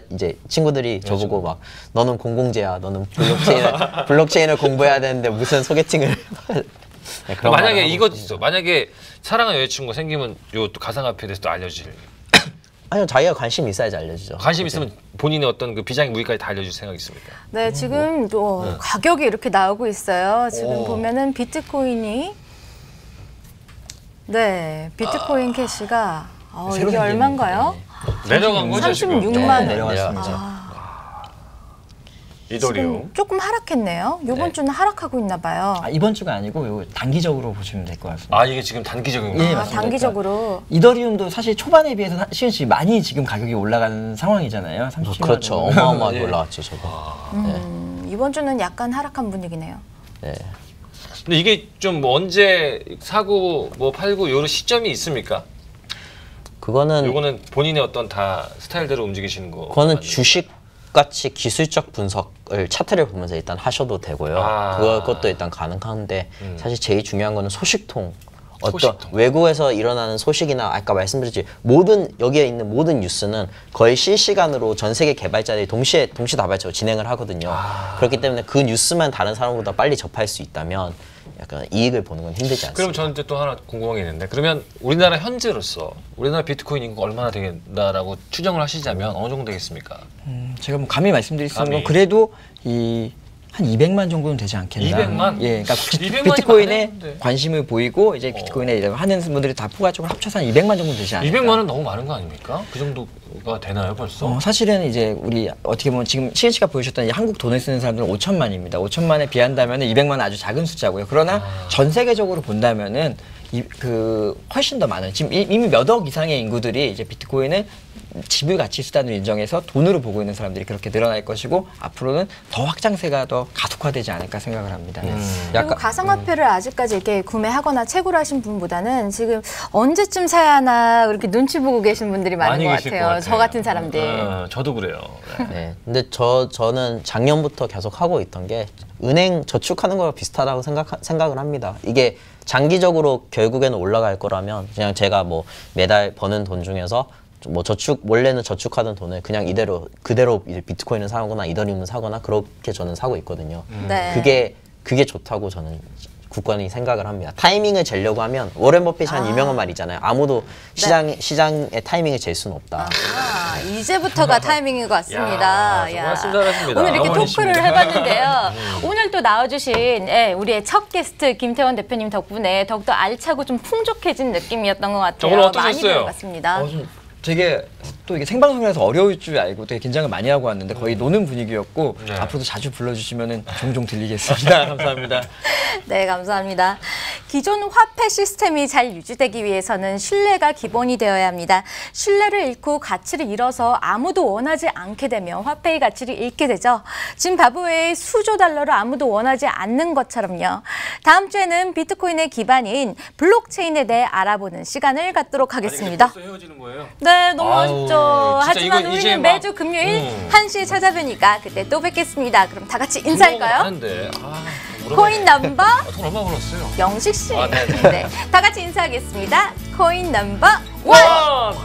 이제 친구들이 저보고 막 너는 공공재야, 너는 블록체인을 공부해야 되는데 무슨 소개팅을 네, 그런 만약에 말을 이거 하고 있어. 만약에 사랑하는 여자친구가 생기면 요 가상화폐에 대해서 또 알려주실. 아니요, 자기가 관심 있어야지 알려주죠. 관심 있으면 본인의 어떤 그 비장의 무기까지 다 알려줄 생각 있습니까? 네, 지금 또 가격이 이렇게 나오고 있어요. 지금 보면은 비트코인이 비트코인 캐시가 새로 이게 생긴 얼마인가요? 내려간 거죠 지금. 36만 원. 내려갔습니다. 이더리움. 지금 조금 하락했네요. 이번 주는 하락하고 있나 봐요. 이번 주가 아니고 요 단기적으로 보시면 될 것 같습니다. 아 이게 지금 단기적인 거. 예, 맞습니다. 단기적으로. 이더리움도 사실 초반에 비해서 시은 씨 많이 지금 가격이 올라가는 상황이잖아요. 37만 그렇죠. 원. 어마어마하게 예. 올라왔죠, 저거. 이번 주는 약간 하락한 분위기네요. 네. 근데 이게 좀뭐 언제 사고 뭐 팔고 요런 시점이 있습니까? 그거는 본인의 어떤 다 스타일대로 움직이시는 거. 그거는 주식 같이 기술적 분석을 차트를 보면서 일단 하셔도 되고요. 그것도 일단 가능한데 사실 제일 중요한 거는 소식통. 어떤 소식통. 외국에서 일어나는 소식이나 아까 말씀드렸지 여기에 있는 모든 뉴스는 거의 실시간으로 전 세계 개발자들이 동시다발적으로 진행을 하거든요. 그렇기 때문에 그 뉴스만 다른 사람보다 빨리 접할 수 있다면 약간 이익을 보는 건 힘들지 않습니다. 그럼 저는 또 하나 궁금한 게 있는데 그러면 우리나라 현재로서 우리나라 비트코인 인구가 얼마나 되겠다라고 추정을 하시자면 어느 정도 되겠습니까? 제가 뭐 감히 말씀드릴 수 있는 건 감히. 그래도 한 200만 정도는 되지 않겠나. 200만? 예, 그러니까 200만이면 비트코인에 안 되는데. 관심을 보이고 이제 비트코인에 이제 하는 분들이 다 포괄적으로 합쳐서 한 200만 정도 되지 않을까. 200만은 너무 많은 거 아닙니까? 그 정도가 되나요 벌써? 사실은 이제 우리 어떻게 보면 지금 시은 씨가 보여주셨던 이 한국 돈을 쓰는 사람들은 5천만입니다. 5천만에 비한다면 200만은 아주 작은 숫자고요. 그러나 전 세계적으로 본다면은 훨씬 더 많은 지금 이미 몇 억 이상의 인구들이 이제 비트코인을 지불 가치 수단으로 인정해서 돈으로 보고 있는 사람들이 그렇게 늘어날 것이고 앞으로는 더 확장세가 더 가속화되지 않을까 생각을 합니다. 그리고 가상화폐를 아직까지 이렇게 구매하거나 채굴 하신 분보다는 지금 언제쯤 사야 하나 그렇게 눈치 보고 계신 분들이 많은 것 계실 같아요. 저 같은 사람들. 저도 그래요. 네. 네. 근데 저는 작년부터 계속 하고 있던 게 은행 저축하는 거랑 비슷하다고 생각을 합니다. 이게 장기적으로 결국에는 올라갈 거라면 그냥 제가 뭐 매달 버는 돈 중에서 뭐 원래는 저축하던 돈을 그냥 그대로 이제 비트코인을 사거나 이더리움을 사거나 그렇게 저는 사고 있거든요. 네. 그게 좋다고 저는 굳건히 생각을 합니다. 타이밍을 재려고 하면 워렌 버핏이 한 유명한 말 있잖아요. 아무도 시장의 타이밍을 잴 수는 없다. 아, 이제부터가 타이밍인 것 같습니다. 야, 정말 친절하십니다. 오늘 이렇게 어머니십니다. 토크를 해봤는데요. 오늘 또 나와주신 우리의 첫 게스트 김태원 대표님 덕분에 더욱더 알차고 좀 풍족해진 느낌이었던 것 같아요. 오늘 어떠셨어요? 많이 배워갔습니다. 좀 되게 또 이게 생방송이라서 어려울 줄 알고 되게 긴장을 많이 하고 왔는데 거의 노는 분위기였고 네. 앞으로도 자주 불러주시면 종종 들리겠습니다. 감사합니다. 네, 감사합니다. 기존 화폐 시스템이 잘 유지되기 위해서는 신뢰가 기본이 되어야 합니다. 신뢰를 잃고 가치를 잃어서 아무도 원하지 않게 되면 화폐의 가치를 잃게 되죠. 짐바브웨의 수조 달러를 아무도 원하지 않는 것처럼요. 다음 주에는 비트코인의 기반인 블록체인에 대해 알아보는 시간을 갖도록 하겠습니다. 벌써 헤어지는 거예요? 네, 너무 아우, 아쉽죠. 진짜 하지만 이거 이제 우리는 막- 매주 금요일 1시에 찾아뵈니까 그때 또 뵙겠습니다. 그럼 다 같이 인사할까요? 하는데. 코인 넘버 돈 얼마 벌었어요? 영식 씨. 아, 네. 네, 다 같이 인사하겠습니다. 코인 넘버 원. 원!